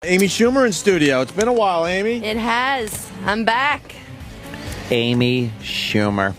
Amy Schumer in studio. It's been a while, Amy. It has. I'm back. Amy Schumer.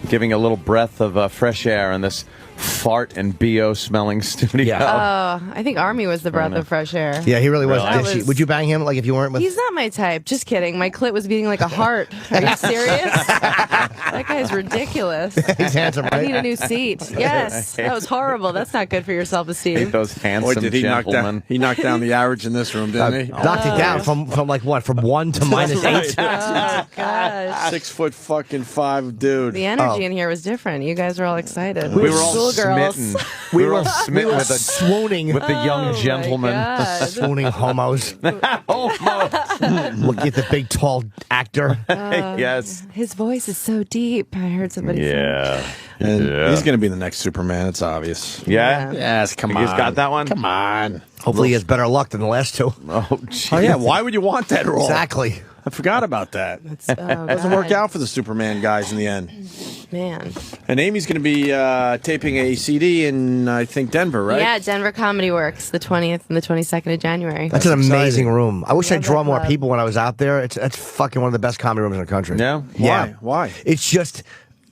Giving a little breath of fresh air in this fart and BO smelling studio. Oh, I think Army was the breath of fresh air. Yeah, he really was Really? dishy. Would you bang him like if you weren't with? He's not my type. Just kidding. My clit was beating like a heart. Are you serious? That guy's ridiculous. He's handsome, I right? need a new seat. Yes, that was horrible. That's not good for your Hate self-esteem. those handsome Boy, did he knock gentlemen. down? He knocked down the average in this room, didn't he? Knocked it down from like what? From 1 to -8. Oh gosh. 6'5" dude. The energy in here was different. You guys were all excited. We were all Schoolgirls. smitten. We were all smitten with swooning. the young Oh, my gentleman. God. Swooning homos. Almost. Look at the big, tall actor. Yes. His voice is so deep. I heard somebody say. Yeah. And Yeah. he's going to be the next Superman. It's obvious. Yeah? Yes, come You on. guys got that one? Come on. Hopefully, he has better luck than the last two. Oh, geez. Oh, yeah. Why would you want that role? Exactly. I forgot about that. Doesn't work out for the Superman guys in the end. Man. And Amy's going to be taping a CD in, I think, Denver, right? Yeah, Denver Comedy Works, the 20th and the 22nd of January. That's an amazing room. I wish I'd Love draw that more club. people when I was out there. It's fucking one of the best comedy rooms in the country. Yeah? Yeah. Why? It's just,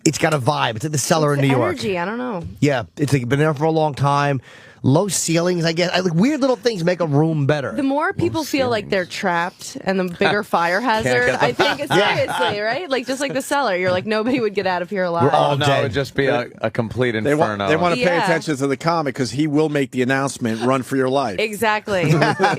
it's got a vibe. It's at the Cellar in New York. Energy, I don't know. Yeah, it's like, been there for a long time. Low ceilings, I guess. Like weird little things make a room better. The more people feel like they're trapped and the bigger fire hazard, get I think, seriously, right? Like, just like the Cellar, you're like, nobody would get out of here alive. We're all Oh, no, dead. it would just be a complete They inferno. want to pay Yeah. attention to the comic because he will make the announcement, run for your life. Exactly.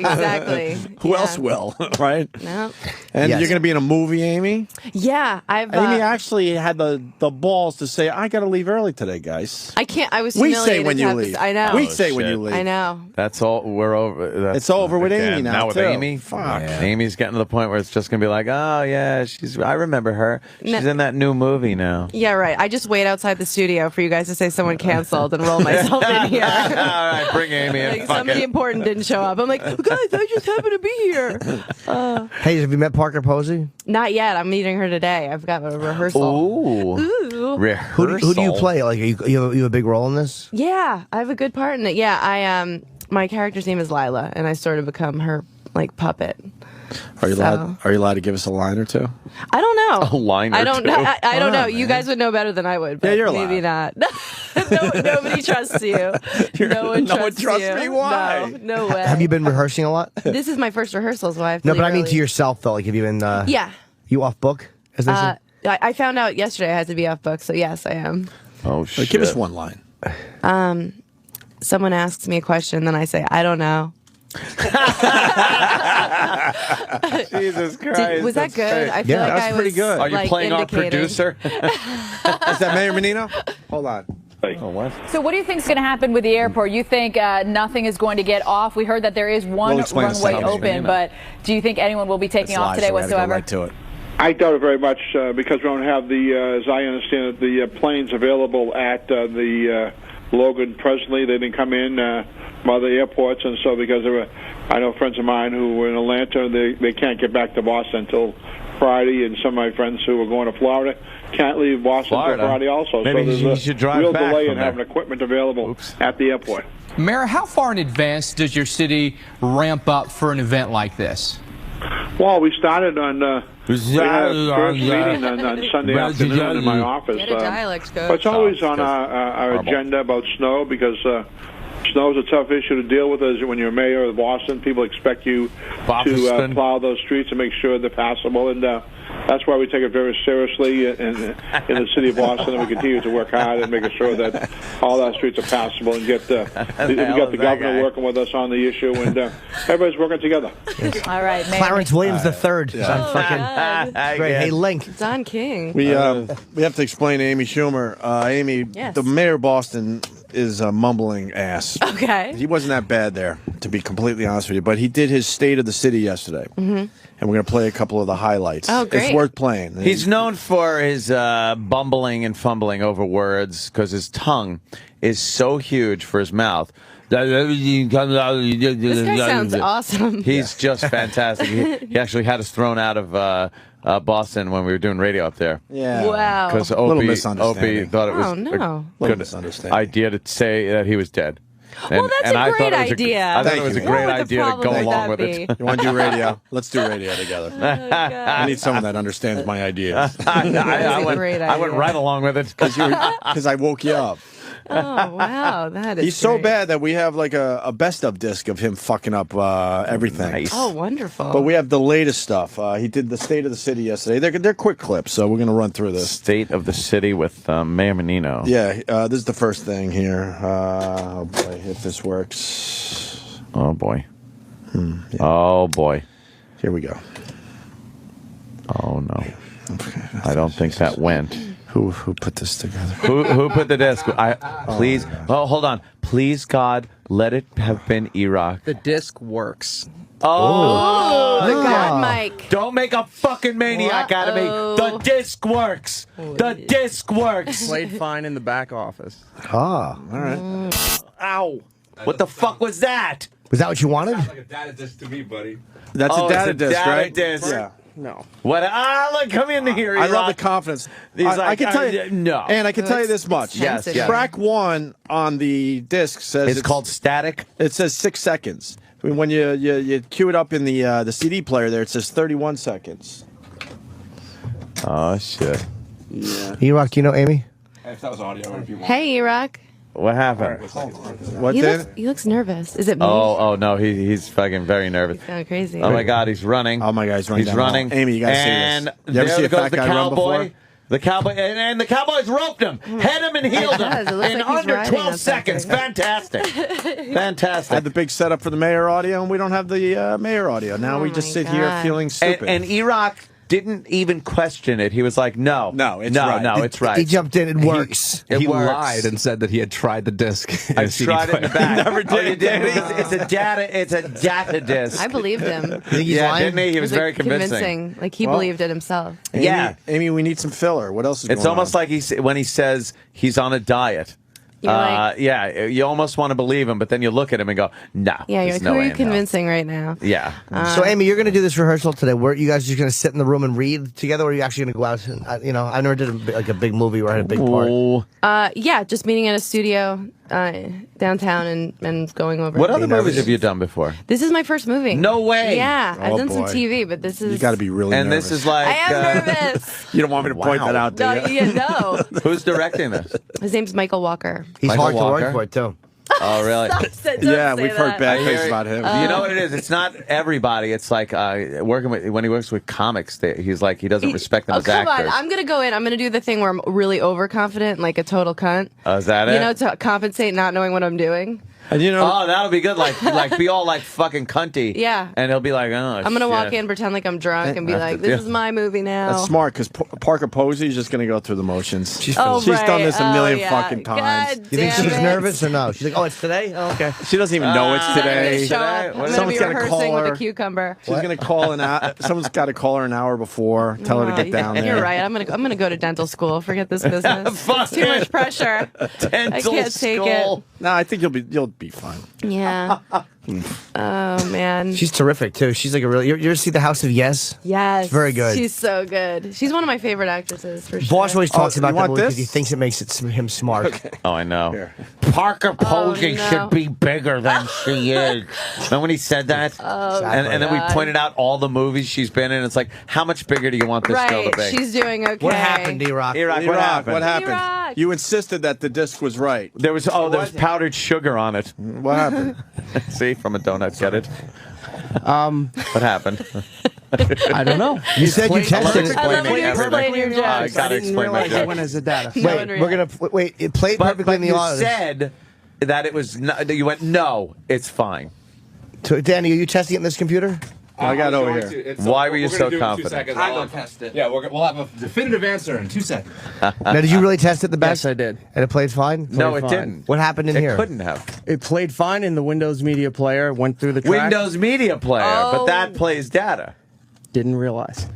Exactly. Who Yeah. else will, right? No. And Yes. you're going to be in a movie, Amy? Yeah, I've. Amy actually had the balls to say, I got to leave early today, guys. I can't. I was We humiliated. say when to you have leave. this- I know. We say when shit. you leave. I know. That's all. We're over. That's, It's over with Amy now, Now with too. Amy, Fuck. Yeah. Amy's getting to the point where it's just gonna be like, oh yeah, I remember her. She's No. in that new movie now. Yeah, right. I just wait outside the studio for you guys to say someone canceled and roll myself in here. All right, bring Amy in. Like Fuck somebody it. important didn't show up. I'm like, guys, I just happen to be here. Hey, have you met Parker Posey? Not yet. I'm meeting her today. I've got a rehearsal. Ooh. Ooh. Rehearsal. Who do you play? Like, you have a big role in this? Yeah, I have a good part in it. Yeah, my character's name is Lila, and I sort of become her like puppet. Are you So- allowed? Are you allowed to give us a line or two? I don't know. A line or I don't two? know. I don't Why know. not, You man? guys would know better than I would. But Yeah, you're maybe allowed. not. Nobody trusts you. No one trusts you. me? Why? No way. Have you been rehearsing a lot? This is my first rehearsal, so I have to No, leave but I mean early. to yourself though. Like, have you been? Yeah. You off book? As they say? I found out yesterday I had to be off book, so yes, I am. Oh shit. Give us one line. Someone asks me a question, then I say, I don't know. Jesus Christ. Was that that's good? great. I feel Yeah, like that's I pretty was, good. Are you like, playing our indicating. producer? Is that Mayor Menino? Hold on. Oh, what? So what do you think is going to happen with the airport? You think nothing is going to get off? We heard that there is one We'll explain in a runway second. open, but do you think anyone will be taking off today We had to go whatsoever? right to it. I doubt it very much because we don't have the, as I understand it, the planes available at the Logan presently. They didn't come in from other airports, and so because there were, I know friends of mine who were in Atlanta, they can't get back to Boston until Friday, and some of my friends who were going to Florida can't leave Boston Florida? until Friday also. Maybe so there's you should drive real back delay from in there. having equipment available Oops. at the airport. Mayor, how far in advance does your city ramp up for an event like this? Well, we started on we had a first meeting on Sunday afternoon in my office. Get a dialect coach. But it's always on because our horrible. agenda about snow because snow is a tough issue to deal with. As when you're mayor of Boston, people expect you to Boston. plow those streets and make sure they're passable, and that's why we take it very seriously in the city of Boston, and we continue to work hard at making sure that all our streets are passable and get we got the hell is that governor guy? working with us on the issue, and everybody's working together. All right, Mayor. Clarence Williams III. Yeah. On fucking I great. guess. Hey, Link. Don King. We have to explain to Amy Schumer. Amy, Yes. the mayor of Boston is a mumbling ass. Okay. He wasn't that bad there, to be completely honest with you. But he did his State of the City yesterday. Mm-hmm. And we're going to play a couple of the highlights. Oh, great. It's worth playing. He's known for his bumbling and fumbling over words because his tongue is so huge for his mouth. This guy sounds awesome. He's just fantastic. He actually had us thrown out of Boston when we were doing radio up there. Yeah. Wow. Because little Opie misunderstanding. thought it was Oh, no. a Little good misunderstanding. idea to say that he was dead. Well, that's a I great thought it was idea. I thought Thank it was a you. great What would the idea to problem go with along that with be? it. You want to do radio? Let's do radio together. Oh, I need someone that understands my ideas I a great went idea. right along with it. because I woke you up. Oh, wow. That is He's so great. bad that we have like a best of disc of him fucking up everything. Nice. Oh, wonderful. But we have the latest stuff. He did the State of the City yesterday. They're quick clips, so we're going to run through this. State of the City with Mayor Menino. Yeah, this is the first thing here. Oh boy, if this works. Oh boy. Yeah. Oh boy. Here we go. Oh no. I don't think that went. Who put this together? Who put the disc? Please. Oh, hold on. Please, God, let it have been Iraq. The disc works. Oh, Oh, God, Mike. don't make a fucking maniac out of me. The disc works. The disc works. Played fine in the back office. Ah. All right. Ow. What the fuck was that? Was that what you wanted? Like a data disc to me, buddy. That's Oh, a data it's a disc, data right? disc. Yeah. No. What? Look, come in here. I love the Iraq. confidence. He's I like, can tell you, no. and I can tell you this It's much. Yes, sensitive. yes. Track 1 on the disc says It's called static. It says 6 seconds. I mean, when you cue it up in the CD player, there it says 31 seconds. Oh shit. E-Rock, do you know Amy? If that was audio, if you want. Hey, Iraq. What happened? What He then? looks nervous. Is it me? Oh no, he's fucking very nervous. He's going crazy. Oh my God, he's running. Oh my God, he's running. He's down the hall. running. Amy, you gotta see and this. You ever there see a goes fat the guy run cowboy. before? The cowboy and the Cowboys roped him, head him and healed him does. It looks in like he's under riding 12 on seconds. something. Fantastic, I had fantastic. the big setup for the mayor audio, and we don't have the mayor audio. Now we just my sit here God. feeling stupid. And Iraq didn't even question it. He was like, "No, No, it's right. no, it's right." He jumped in. It works. It he works. lied and said that he had tried the disc. in a I've CD tried it in the player. back. Never Oh, you did. did. It's a data. It's a data disc. I believed him. You think he's yeah, lying? didn't he? He It was like, very convincing. Like he Well, believed it himself. Amy, Yeah. Amy, we need some filler. What else is It's going almost on? like when he says he's on a diet. You're like- Yeah, you almost want to believe him, but then you look at him and go, "No, Yeah, you're there's like, no who are way you in hell." convincing right now? Yeah, So, Amy, you're going to do this rehearsal today. Were you guys just going to sit in the room and read together, or are you actually going to go out? And, I never did a big movie where I had a big part. Oh. Yeah, just meeting at a studio downtown and going over. What other things. movies have you done before? This is my first movie. No way. Yeah, I've Oh, done some boy. TV, but this is. You got to be really And nervous. this is like, I am nervous. You don't want me to point Wow. that out, do No, you? yeah, no. who's directing this? His name's Michael Walker. He's Michael hard Walker? to work for, too. Oh, really? Yeah, we've heard bad I things hear- about him. You know what it is? It's not everybody. It's like working with when he works with comics. He's like he doesn't respect them Oh, as come actors. on. I'm going to go in. I'm going to do the thing where I'm really overconfident, like a total cunt. Is that it? You know, to compensate not knowing what I'm doing. And you know, Oh, that'll be good. Like be all like fucking cunty. Yeah. And he'll be like, oh, I'm going to walk shit. in, pretend like I'm drunk, and be Have like, to this do- is my movie now. that's smart because Parker Posey's just going to go through the motions. She's Oh, done right. this a Oh, million yeah. fucking times. God You think damn she's it. nervous or no? She's like, oh, it's today? Oh, okay. She doesn't even know it's I'm gonna today. show Today? up. What I'm is- going to Someone's be gotta rehearsing call with her. a cucumber. She's going to call someone's got to call her an hour before, tell her to get down there. You're right. I'm gonna go to dental school. Forget this business. Fuck It's too it. much pressure. Dental I can't take skull. No, I think you'll be fine. it. Yeah. Oh man. She's terrific, too. She's like a really... You ever see The House of Yes? Yes. It's very good. She's so good. She's one of my favorite actresses for sure. Boss always talks Oh, about you that want movie because this? he thinks it makes him smart. Oh, I know. Here. Parker Posey no. should be bigger than she is. Remember when he said that? And then we God. pointed out all the movies she's been in. It's like, how much bigger do you want this girl Right. to be? She's doing okay. What happened, D-Rock? Iraq, what Iraq, happened? What happened? Iraq. You insisted that the disc was right. There was powdered sugar on it. What happened? See, from a donut, get it? What happened? I don't know. You said you tested it. I love when you Explain explain your I jokes. gotta explain my joke. as a data. No one Wait, we're going to... Wait, it played perfectly in the you audio. said that it was. You went, no, it's fine. Danny, are you testing it in this computer? I got over here. Why were you so confident? I'm going to test it. Yeah, we'll have a definitive answer in 2 seconds. Now, did you really test it the best? Yes, I did. And it played fine? No, it fine. didn't. What happened in It here? couldn't have. It played fine in the Windows Media Player. Went through the track. Windows Media Player, but Oh. that plays data. Didn't realize.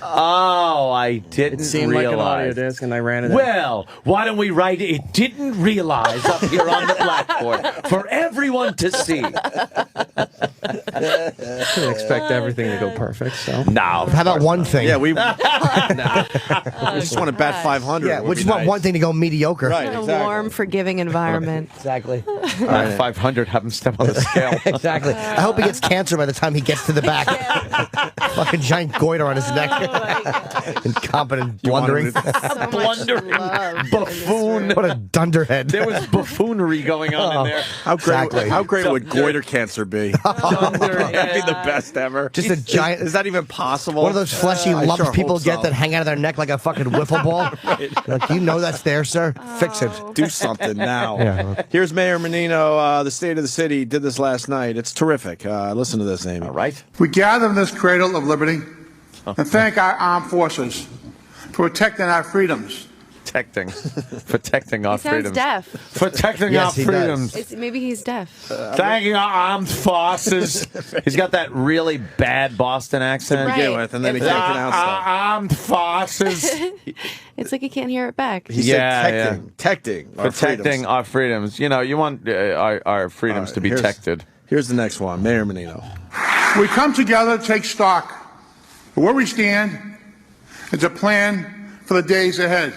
Oh, I didn't It seemed like an audio realize. disc, and I ran it. Well, why don't we write it didn't realize up here on the blackboard for everyone to see? I didn't expect everything to go perfect. So No. How about one thing? Yeah, we just want to bat 500. Yeah, would we be just want nice. one thing to go mediocre. Right, A exactly. warm, forgiving environment. Exactly. 500, have him step on the scale. Exactly. I hope he gets cancer by the time he gets to the back. Fucking giant goiter on his neck. Incompetent blundering. Blundering buffoon. What a dunderhead. There was buffoonery going on in there. How great would goiter cancer be? That'd be the best ever. Just a giant. Is that even possible? One of those fleshy I lumps sure people hope get so. that hang out of their neck like a fucking wiffle ball. Like, you know that's there, sir. Fix it. Do something now. Yeah. Here's Mayor Menino, the state of the city, did this last night. It's terrific. Listen to this, Amy. All right. We gather in this cradle of liberty and thank our armed forces for protecting our freedoms. Protecting our He sounds freedoms. deaf. Protecting Yes, our he freedoms. Maybe he's deaf. Thanking our armed forces. He's got that really bad Boston accent. Right. Begin with, and then he It's can't like- pronounce Our stuff. armed forces. It's like he can't hear it back. He Yeah, said protecting our Protecting freedoms. our freedoms. You know, you want our freedoms to be Here's- protected. Here's the next one, Mayor Menino. We come together to take stock of where we stand and to plan for the days ahead.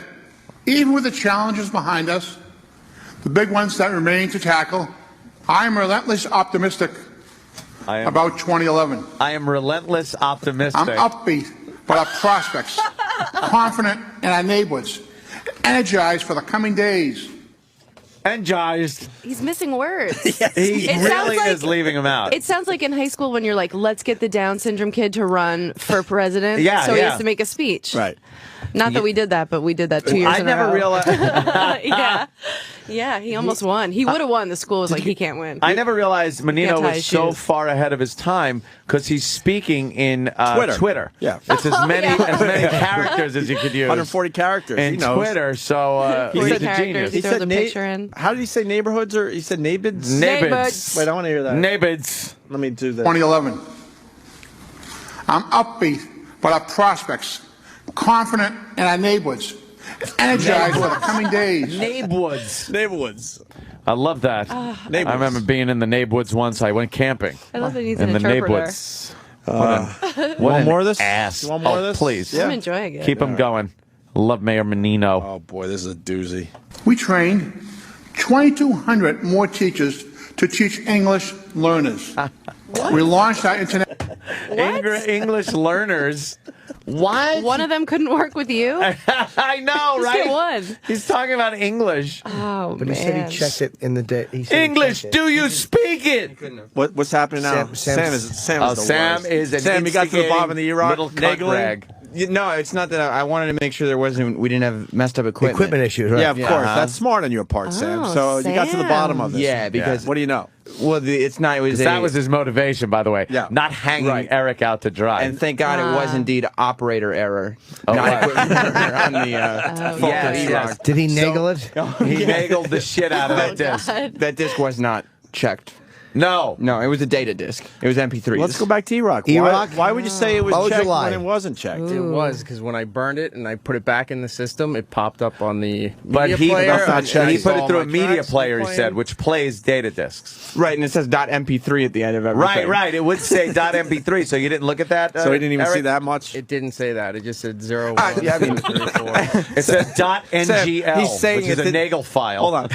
Even with the challenges behind us, the big ones that remain to tackle, I am relentlessly optimistic about 2011. I am relentless optimistic. I'm upbeat about our prospects, confident in our neighborhoods, energized for the coming days. Energized. He's missing words. He It sounds really like- is leaving him out. It sounds like in high school when you're like, let's get the Down syndrome kid to run for president. Yeah, So he yeah. has to make a speech. Right. Not that we did that, but we did that 2 years I in a never row. realized. Yeah. Yeah, he almost won. He would have won. The school was like, he can't win. I never realized Menino Can't tie was his so shoes. far ahead of his time because he's speaking in Twitter. Yeah. It's as many characters as you could use 140 characters. He in knows. Twitter. So Forty he's a characters. genius. He throws a picture in. How did he say neighborhoods, or he said neighborhoods? Neighborhoods. Wait, I want to hear that. Neighborhoods. Let me do that. 2011. I'm upbeat about our prospects, confident in our neighborhoods, energized for the coming days. Neighborhoods. Neighborhoods. I love that. I remember being in the neighborhoods once. I went camping I love that he's in an the interpreter. neighborhoods. Want more of this? Ass. You want more of this? Please. Yeah. I'm enjoying it. Keep him going. Love Mayor Menino. Oh boy, this is a doozy. We trained 2,200 more teachers to teach English learners. We launched our internet. English learners. What? One of them couldn't work with you? I know, Just right? get one. He's talking about English. Oh, But man. he said he checked it in the day. He said he English, checked it. do you speak it? What's happening now? Sam is the Sam worst. is an Sam, you got to the bottom of the Iraq little cunt niggling? rag. No, it's not that I wanted to make sure we didn't have messed up equipment. Equipment issues, right? Yeah, of course. That's smart on your part, Sam. Oh, So you got to the Sam. bottom of this. Yeah, because What do you know? well, it's not. It was That was his motivation, by the way. Yeah. Not hanging Right. Eric out to dry. and thank God it was indeed operator error, Oh, not wow. equipment error on the Yes, faulty yes. rock. Did he naggle it? He nagled the shit out of that disc. That disc was not checked. No. No, it was a data disc. It was MP3. Let's go back to E-Rock. E-Rock? Why would you say it was Why would you checked lie? when it wasn't checked? it was because when I burned it and I put it back in the system, it popped up on the But media he, player. that's not and checked. he I put saw it through a my media tracks player, he playing. said, which plays data discs. Right, and it says .mp3 at the end of everything. Right. It would say .mp3, so you didn't look at that? So he didn't even Eric? see that much? It didn't say that. It just said 0, 1, yeah, I mean- 2, 3, 4. It said .ngl, he's saying which is it a did- Nagel file. Hold on.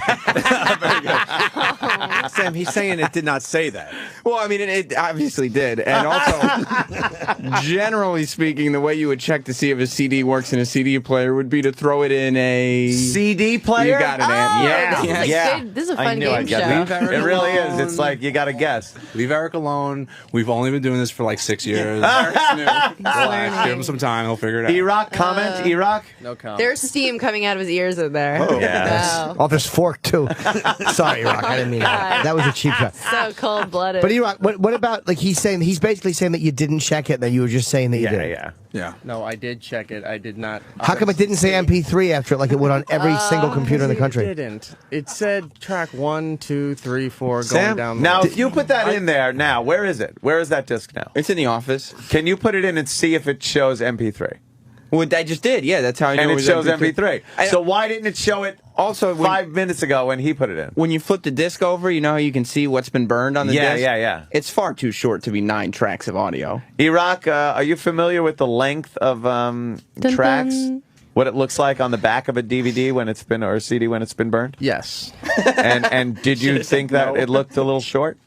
Very good. Sam, he's saying it did not say that. Well, I mean, it obviously did. And also, generally speaking, the way you would check to see if a CD works in a CD player would be to throw it in a CD player? You got it, Ant. Oh, Yeah. this is a Yeah. good- this is a I fun knew I'd game get show. that. It really is. It's like you got to guess. Leave Eric alone. We've only been doing this for like 6 years. Eric's new. Relax. Give him some time. He'll figure it out. E-Rock, comment? E-Rock? No comment. There's steam coming out of his ears in there. Yeah. Wow. Off his fork, too. Sorry, Rock. I didn't mean that. That was a cheap shot. so cold-blooded. But E-Rock, what about, like, he's basically saying that you didn't check it, and that you were just saying that you did. Yeah. No, I did check it. I did not. How come it didn't say MP3 after it, like it would on every single computer in the country? It didn't. It said track 1, 2, 3, 4 Sam, going down. now, if you put that in there now, where is it? Where is that disc now? It's in the office. Can you put it in and see if it shows MP3? Well, I just did. Yeah, that's how I know And it was shows MP3. So why didn't it show it also 5 minutes ago when he put it in? When you flip the disc over, you know how you can see what's been burned on the disc? Yeah. It's far too short to be 9 tracks of audio. E-Rock, are you familiar with the length of tracks? What it looks like on the back of a DVD when it's been, or a CD when it's been burned? Yes. And did you think that it looked a little short?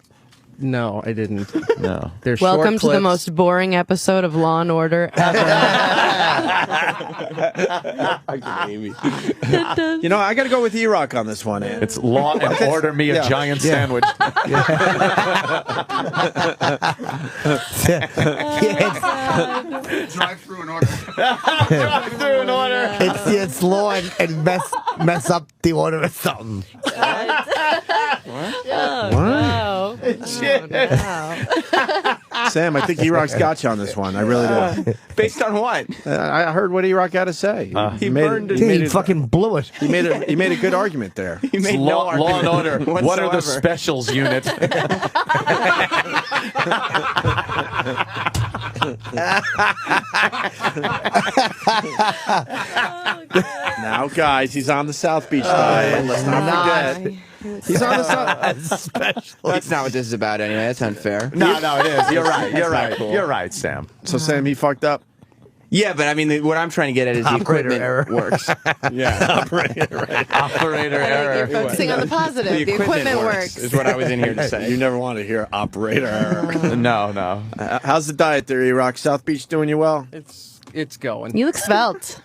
No, I didn't. No. They're Welcome short to the clips. most boring episode of Law and Order ever. You know, I got to go with E-Rock on this one. It's Law and Order me a giant sandwich. Drive through an order. Drive through an order. It's law and mess up the order or something. Wow. Sam, I think E-Rock's got you on this one. I really do. Based on what? I heard what E-Rock had to say. He burned it. He fucking blew it. He made a good argument there. He made no Law and Order. argument What are the whatsoever. specials unit? Now, guys, he's on the South Beach diet. Let's not forget. He's on the South. That's not what this is about anyway. That's unfair. No, it is. You're right. You're That's right. not cool. You're right, Sam. So, Sam, he fucked up. Yeah, but I mean, what I'm trying to get at is the Operator equipment error. works. Yeah. Operator You're error. focusing on the positive. The equipment works. is what I was in here to say. You never want to hear operator error. No. How's the diet there, E-Rock? South Beach doing you well? It's going. You look svelte.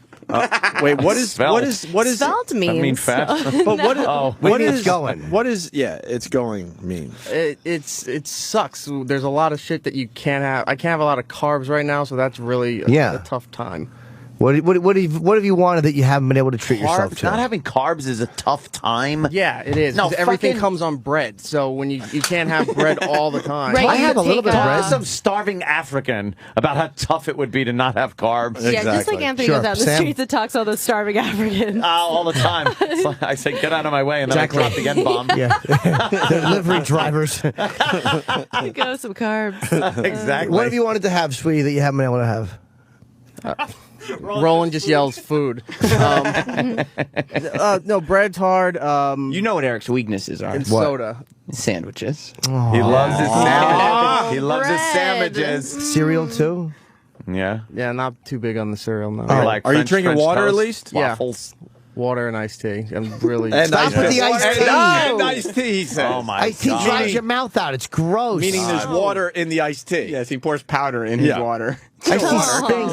Wait, what is Svelte means? I mean fat. But what? Oh, what mean is it's going? What is? Yeah, it's going. Mean. It sucks. There's a lot of shit that you can't have. I can't have a lot of carbs right now, so that's really a tough time. What have you wanted that you haven't been able to treat yourself to? Not having carbs is a tough time. Yeah, it is. No, 'cause everything fucking- comes on bread, so when you can't have bread all the time. Right, I you have a little take bit of Talk bread. to some starving African about how tough it would be to not have carbs. Yeah, just Exactly. like Anthony Sure, goes out in the Sam? streets and talks to all those starving Africans. All the time. It's like I say, get out of my way, and then Exactly. I drop the N-bomb. Yeah, delivery drivers. Go some carbs. Exactly. What have you wanted to have, sweetie, that you haven't been able to have? Roland just yells food. No, bread's hard. You know what Eric's weaknesses are. And soda. Sandwiches. He loves his sandwiches. He loves his Bread. sandwiches. Cereal too? Yeah. Yeah, not too big on the cereal. No. You like Are you French- drinking French water at toast, least? Yeah. Waffles. Water and iced tea. I'm really. Stop with the iced tea. And iced tea, he says. Oh my Iced tea God. dries your mouth out. It's gross. Meaning there's water in the iced tea. Yes, he pours powder in his Yeah. water. Iced tea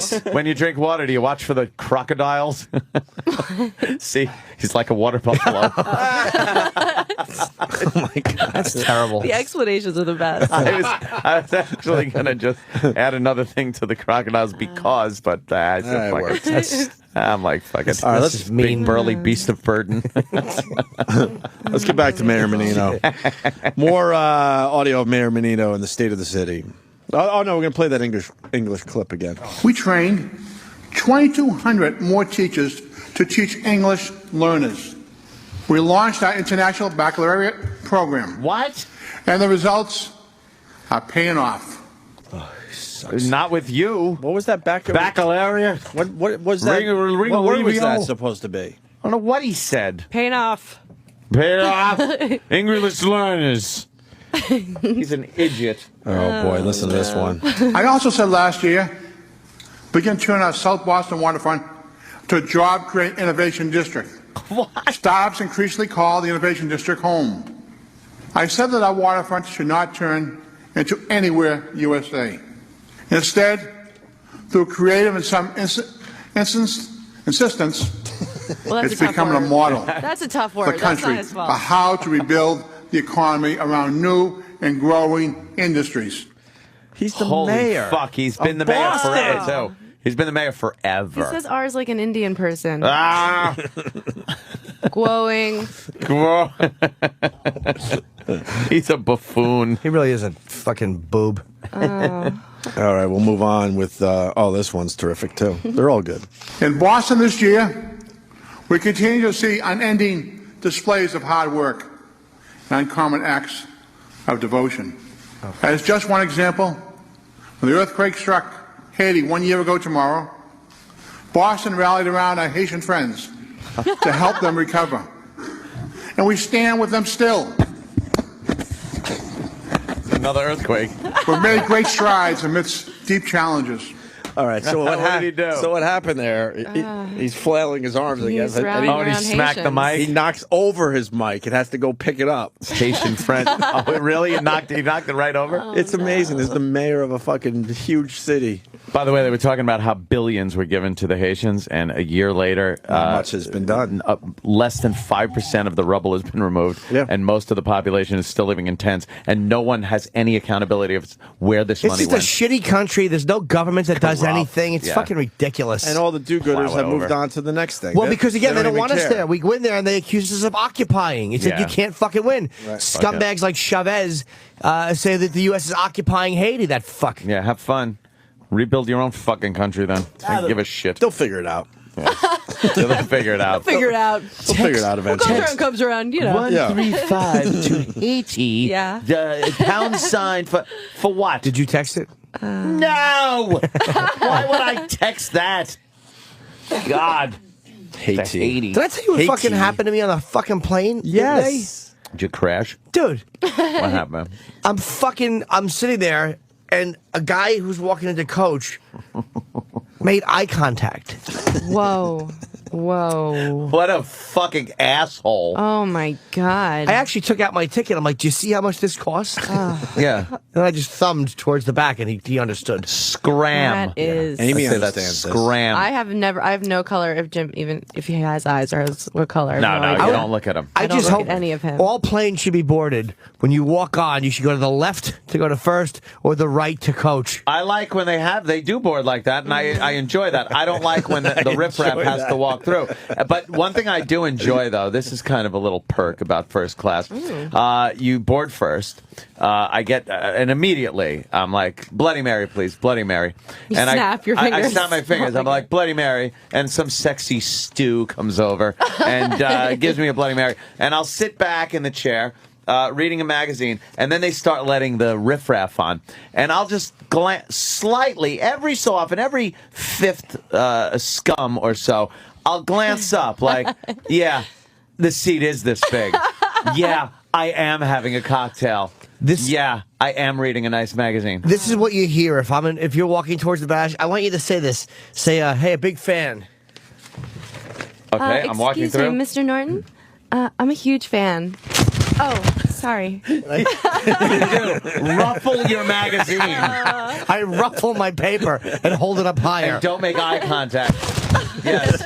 stinks. When you drink water, do you watch for the crocodiles? See, he's like a water buffalo. Oh my God, that's terrible. The explanations are the best. I was actually gonna just add another thing to the crocodiles because, but I said, It fuck works. it. I'm like, fuck it. All right, This let's- is big burly beast of burden. Let's get back to Mayor Menino. More audio of Mayor Menino in the state of the city. Oh no, we're gonna play that English clip again. We trained 2,200 more teachers to teach English learners. We launched our International Baccalaureate program. What? And the results are paying off. Not with you. What was that Baccalaureate? What was that? Ring- What word was ring- that supposed to be? I don't know what he said. Paying off. Pay off English learners. He's an idiot. Oh boy, listen to this one. I also said last year, begin turning our South Boston waterfront to a job create innovation district. What? Startups increasingly call the innovation district home. I said that our waterfront should not turn into anywhere USA. Instead, through creative and some insistence, Well, that's it's a tough becoming a word. model That's a tough for word. the That's country not his for fault. how to rebuild the economy around new and growing industries. He's the Holy mayor. fuck, he's of been the mayor Boston. forever, too. He's been the mayor forever. He says R's like an Indian person. Ah! glowing. He's a buffoon. He really is a fucking boob. All right, we'll move on with. This one's terrific too. They're all good. In Boston this year, we continue to see unending displays of hard work and uncommon acts of devotion. As just one example, when the earthquake struck Haiti 1 year ago tomorrow, Boston rallied around our Haitian friends to help them recover. And we stand with them still. Another earthquake. We've made great strides amidst deep challenges. All right, so what did he do? So what happened there? He's flailing his arms, I guess. And he smacked the mic. He knocks over his mic. It has to go pick it up. Haitian friend. Oh, really? He knocked it right over? It's amazing. This is the mayor of a fucking huge city. By the way, they were talking about how billions were given to the Haitians, and a year later, not much has been done. Less than 5% of the rubble has been removed, and most of the population is still living in tents, and no one has any accountability of where this money went. It's just a shitty country. There's no government that does anything. It's fucking ridiculous. And all the do-gooders have moved on to the next thing. Well, because again, they don't want us care. there. We go in there and they accuse us of occupying. It's like you can't fucking win. Right. Scumbags like Chavez say that the U.S. is occupying Haiti. That fuck. Yeah, have fun. Rebuild your own fucking country then. I give a shit. They'll figure it out. Yeah. They'll figure it out. Figure it out. They'll figure it out eventually. What comes around, you know. 135 to Haiti. Yeah. The pound sign for what? Did you text it? No! Why would I text that? God. Haiti. Did I tell you what fucking happened to me on a fucking plane? Yes. Did you crash? Dude. What happened? I'm sitting there and a guy who's walking into coach made eye contact. Whoa. What a fucking asshole. Oh, my God. I actually took out my ticket. I'm like, do you see how much this costs? Yeah. And I just thumbed towards the back, and he understood. Scram. That is. Amy I'd say that's understands this. scram. I have no color if Jim, even if he has eyes or what color. No, idea. you don't look at him. I don't just look hope at any of him. All planes should be boarded. When you walk on, you should go to the left to go to first or the right to coach. I like when they do board like that, and I enjoy that. I don't like when the riffraff has to walk through. But one thing I do enjoy, though, this is kind of a little perk about first class. You board first. I get, and immediately I'm like, Bloody Mary, please, Bloody Mary. You and snap your fingers. I snap my fingers. I'm like, Bloody Mary, and some sexy stew comes over and gives me a Bloody Mary. And I'll sit back in the chair. Reading a magazine, and then they start letting the riffraff on, and I'll just glance slightly every so often, every fifth scum or so, I'll glance up like, yeah, the seat is this big. Yeah, I am having a cocktail. Yeah, I am reading a nice magazine. This is what you hear if you're walking towards the bash. I want you to say this. Say, hey, a big fan. Okay, I'm walking through. Excuse me, Mr. Norton. I'm a huge fan. Oh, sorry. Ruffle your magazine. I ruffle my paper and hold it up higher. And don't make eye contact. Yes.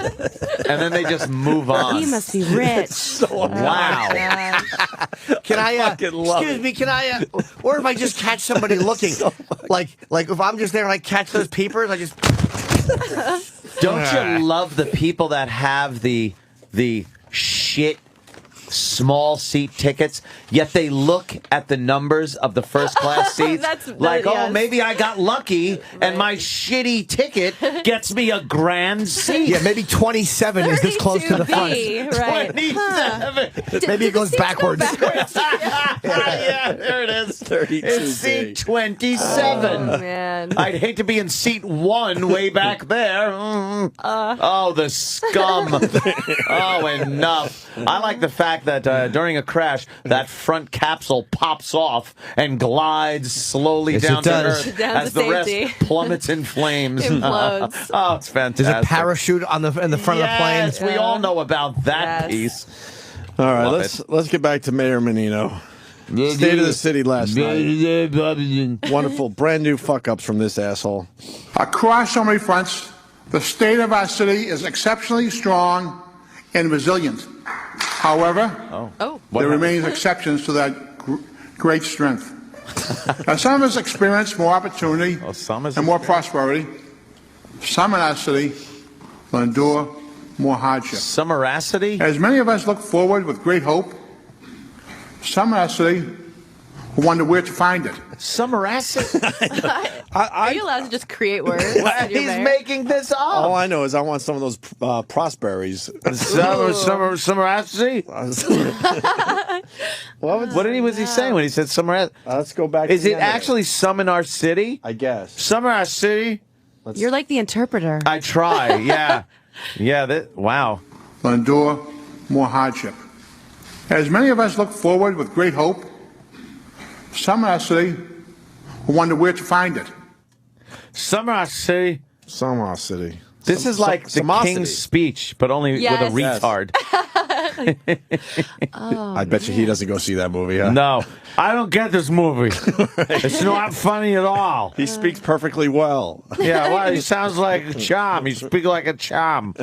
And then they just move on. He must be rich. Wow. Can I, excuse me, can I, or if I just catch somebody looking, like if I'm just there and I catch those peepers, I just. Don't you love the people that have the shit small seat tickets, yet they look at the numbers of the first class seats oh, maybe I got lucky and my shitty ticket gets me a grand seat. Yeah, maybe 27 is this close to the front. Right. 27. Maybe it goes backwards. Yeah, there it is. 32. It's seat 27. Oh, man. I'd hate to be in seat 1 way back there. Oh, the scum. Oh, enough. I like the fact that during a crash, that front capsule pops off and glides slowly down to earth as the rest plummets in flames. Implodes. Oh, it's fantastic. There's a parachute in the front of the plane. Yes, we all know about that piece. All right, let's get back to Mayor Menino. State of the city last night. Wonderful, brand new fuck-ups from this asshole. Across so many fronts, the state of our city is exceptionally strong and resilient. However, there remains exceptions to that great strength. Now, some of us experience more opportunity and more prosperity. Some in our city will endure more hardship. Summeracity? As many of us look forward with great hope, summeracity, we wonder where to find it. Summeracity? Are you allowed to just create words? He's making this up. All I know is I want some of those prosperries. Summeracity? What was he saying when he said summeracity? Let's go back. Is to the it end of actually some in our city? I guess. Summer our city? You're like the interpreter. I try, yeah. Wow. Will endure more hardship. As many of us look forward with great hope, summeracity, we wonder where to find it. Summeracity. Summeracity. This is like the King's speech, but only with a retard. I bet you he doesn't go see that movie, huh? No, I don't get this movie. It's not funny at all. He speaks perfectly well. Yeah, well, he sounds like a charm. He speaks like a charm.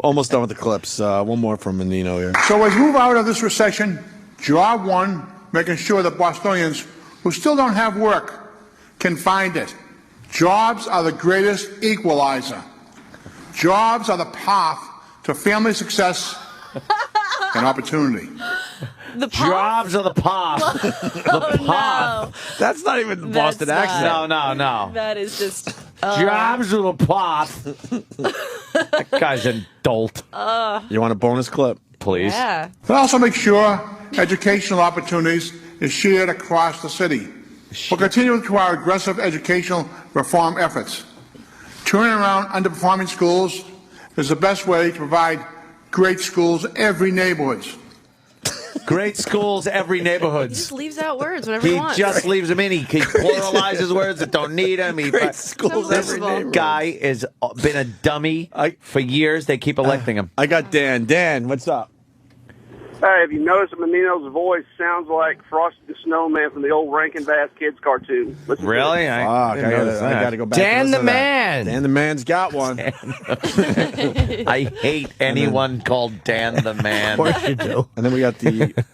Almost done with the clips. One more from Menino here. So as we move out of this recession, job one, making sure that Bostonians who still don't have work can find it. Jobs are the greatest equalizer. Jobs are the path to family success and opportunity. The Jobs are the path. The path. No. That's not even the Boston accent. No. That is just... Jobs are the path. That guy's a dolt. You want a bonus clip? Please. Yeah. But also make sure educational opportunities is shared across the city. We'll continue to our aggressive educational reform efforts. Turning around underperforming schools is the best way to provide great schools in every neighborhood. Great schools, every neighborhood. He just leaves out words whenever he He wants. just leaves them in. He pluralizes words that don't need them. Great schools, This every neighborhood. guy has been a dummy for years. They keep electing him. I got Dan. Dan, what's up? Hey, have you noticed that Menino's voice sounds like Frosty the Snowman from the old Rankin Bass Kids cartoon? Listen to Really? it. I gotta go back. Dan and the listen to that. Man. Dan the Man's got one. I hate anyone called Dan the Man. Of course you do. And then we got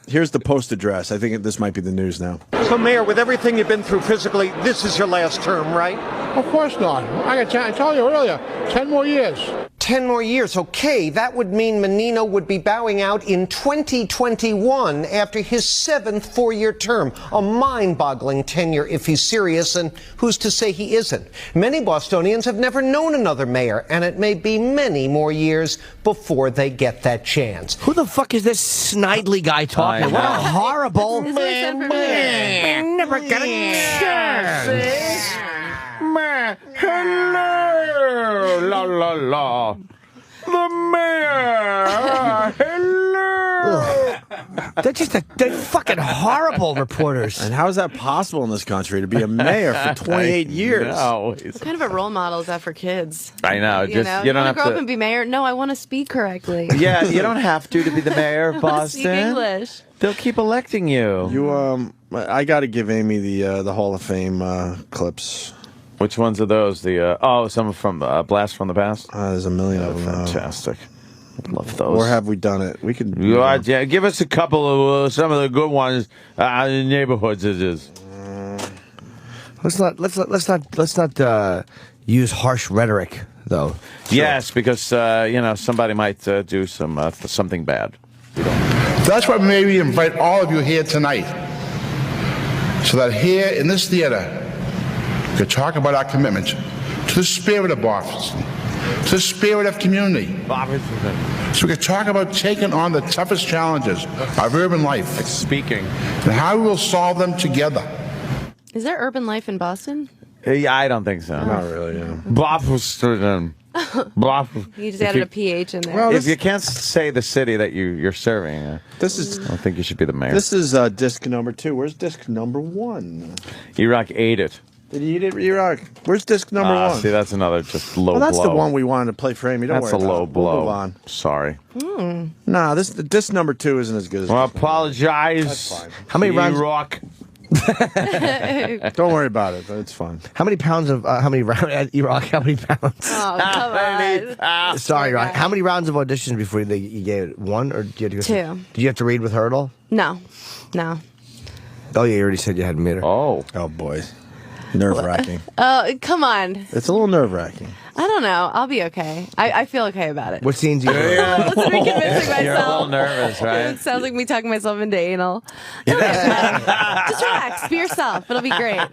here's the post address. I think this might be the news now. So, Mayor, with everything you've been through physically, this is your last term, right? Of course not. I told you earlier, 10 more years. 10 more years. Okay, that would mean Menino would be bowing out in 2021 after his 7th four-year term. A mind-boggling tenure if he's serious, and who's to say he isn't? Many Bostonians have never known another mayor, and it may be many more years before they get that chance. Who the fuck is this snidely guy talking? What a horrible man. Never get a chance. Hello, la la la. The mayor. Hello. They're fucking horrible reporters. And how is that possible in this country to be a mayor for 28 years? No, What kind of a role model is that for kids? I know. You Just know? you don't want have to grow to up and be mayor? No, I want to speak correctly. Yeah, you don't have to be the mayor of I want to speak Boston. English. They'll keep electing you. I got to give Amy the Hall of Fame clips. Which ones are those? Some from Blast from the Past. There's a million of them. Fantastic. Love those. Or have we done it? We could. Yeah, give us a couple of some of the good ones out in the neighborhoods. It is. Let's not use harsh rhetoric, though. Yes, because somebody might do something bad. That's why maybe invite all of you here tonight, so that here in this theater, we could talk about our commitment to the spirit of Boston, to the spirit of community. So we could talk about taking on the toughest challenges of urban life. Speaking. And how we will solve them together. Is there urban life in Boston? Yeah, I don't think so. Not really. Yeah. You just added a PH in there. Well, if you can't say the city that you're serving, I don't think you should be the mayor. This is disc number 2. Where's disc number 1? Iraq ate it. Did he eat it, Iraq? Where's disc number 1? See, that's another just low blow. Well, that's the one we wanted to play for Amy. Don't That's worry a low about it. blow. We'll move on. Sorry. Nah, disc number 2 isn't as good as. Well, I apologize. That's fine. How many rounds? Iraq. Don't worry about it. It's fun. How many pounds of how many rounds at Iraq? How many pounds? Oh, come on. Sorry, Iraq. How many rounds of auditions before you gave it? 1 or did you have to go? 2. Did you have to read with her at all? No. Oh, yeah, you already said you hadn't met her. Oh boy, nerve wracking. Oh, come on. It's a little nerve wracking. I don't know. I'll be okay. I feel okay about it. What scenes you doing? Let's be convincing myself. You're a little nervous, right? It sounds like me talking myself into anal. Just relax. Be yourself. It'll be great.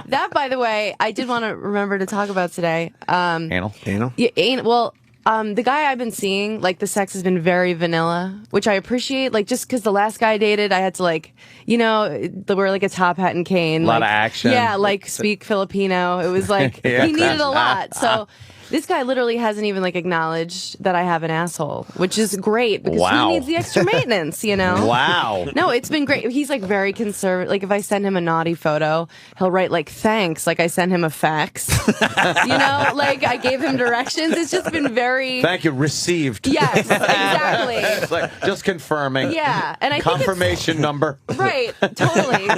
That, by the way, I did want to remember to talk about today. Anal? Yeah, anal. Well, the guy I've been seeing, like, the sex has been very vanilla, which I appreciate. Like, just because the last guy I dated, I had to, like, wear, like, a top hat and cane. A lot of action. Yeah, like, speak Filipino. It was like, Yeah. he needed a lot. So this guy literally hasn't even, like, acknowledged that I have an asshole, which is great because Wow. he needs the extra maintenance, you know? Wow. No, it's been great. He's, like, very conservative. Like, if I send him a naughty photo, he'll write, like, thanks, like I sent him a fax. Like, I gave him directions. It's just been very... Thank you. Received. Yes, exactly. It's like, just confirming. Yeah, and I think confirmation number. Right, totally.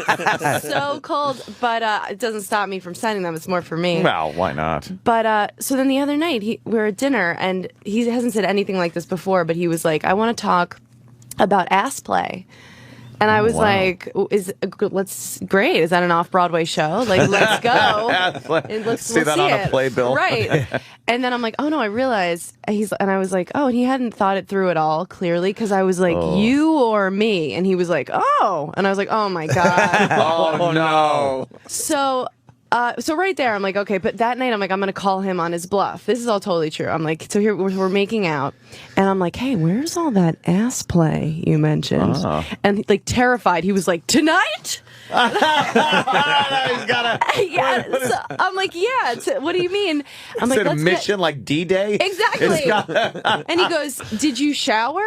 So cold, but it doesn't stop me from sending them. It's more for me. Well, why not? But so then the other night, we were at dinner, and he hasn't said anything like this before, but he was like, I want to talk about ass play. And I was like, great. Is that an off-Broadway show? Like, let's go. And let's see that see on it. a playbill. Right. And then I'm like, oh no, I realized and I was like, oh, and he hadn't thought it through at all, clearly, because I was like, you or me? And he was like, oh. And I was like, oh my God. Oh no. So right there, I'm like, okay, but that night, I'm like, I'm going to call him on his bluff. This is all totally true. I'm like, so here we're making out, and I'm like, hey, where's all that ass play you mentioned? And like terrified, he was like, tonight? He's got Yeah, so I'm like, yeah. What do you mean? I'm like, Is it a let's mission like D-Day? Exactly. And he goes, did you shower?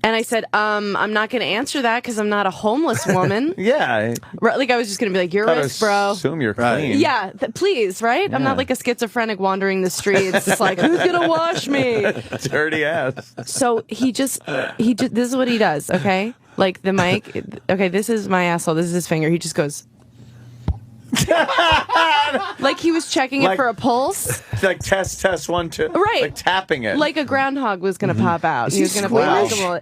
And I said, I'm not going to answer that because I'm not a homeless woman. Yeah. Right, like I was just going to be like, your risk, bro. Assume you're clean. Yeah, please, right? I'm not like a schizophrenic wandering the streets. It's like, who's going to wash me? Dirty ass. So he just, this is what he does, okay? Like the mic, okay, this is my asshole, this is his finger. He just goes, like he was checking it for a pulse. Like test 1 2. Right. Like tapping it. Like a groundhog was going to pop out. He was going to play.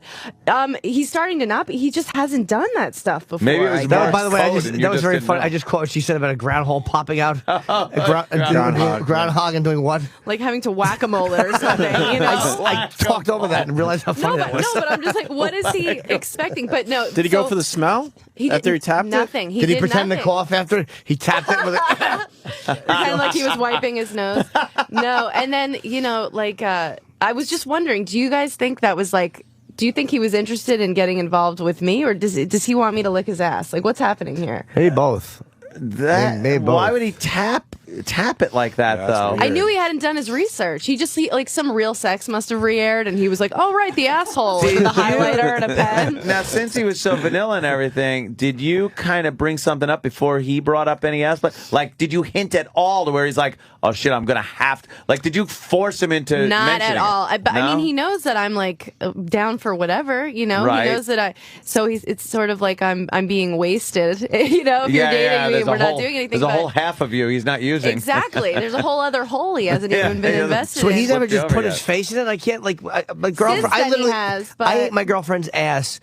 He's starting to not be. He just hasn't done that stuff before. Maybe it was That, by the way, that was very funny. I just quote what she said about a groundhog popping out. Groundhog and doing what? Like having to whack-a-mole it or something. You know? I talked over that and realized how funny that was. No, but I'm just like, what is he expecting? But no. Did he go for the smell after he tapped nothing. it? Did he pretend to cough after he tapped it with it? Kind of like he was wiping his nose. No, and then I was just wondering, do you guys think that was like? Do you think he was interested in getting involved with me, or does he want me to lick his ass? Like, what's happening here? Maybe both. Why would he tap it like that though? I knew he hadn't done his research. He like some Real Sex must have re-aired, and he was like, "Oh right, the asshole, with the highlighter and a pen." Now, since he was so vanilla and everything, did you kind of bring something up before he brought up any aspect? Like, did you hint at all to where he's like, "Oh shit, I'm gonna have to"? Like, did you force him into? Not at all. No? I mean, he knows that I'm like down for whatever. You know, right. He knows that So it's sort of like I'm being wasted. You know, if you're dating me, we're not doing anything. There's a whole half of you he's not using. Exactly. There's a whole other hole he hasn't even been invested So in. he's never just put his face in it. I can't like my girlfriend. Since then he has, but I ate my girlfriend's ass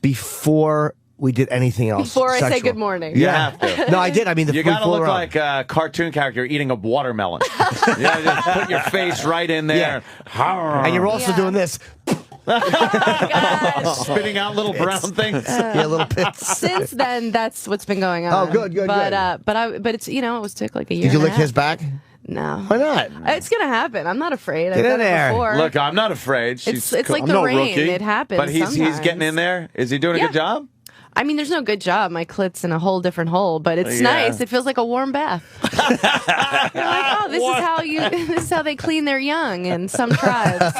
before we did anything else. Before I say sexual. good morning. You have to. No, I did. I mean, you gotta look like a cartoon character eating a watermelon. You gotta just put your face right in there. Yeah. And you're also doing this. Spitting out little brown things. Yeah, little pits. Since then, that's what's been going on. Oh, good. But it's it was took like a year. Did you and a lick half. his back? No. Why not? It's gonna happen. I'm not afraid. I've Get in done it there. before. Look, I'm not afraid. It's like the rain. It happens. But he's sometimes. getting in there. Is he doing a good job? I mean, there's no good job. My clit's in a whole different hole, but it's nice. It feels like a warm bath. You're like, oh, this is how they clean their young in some tribes.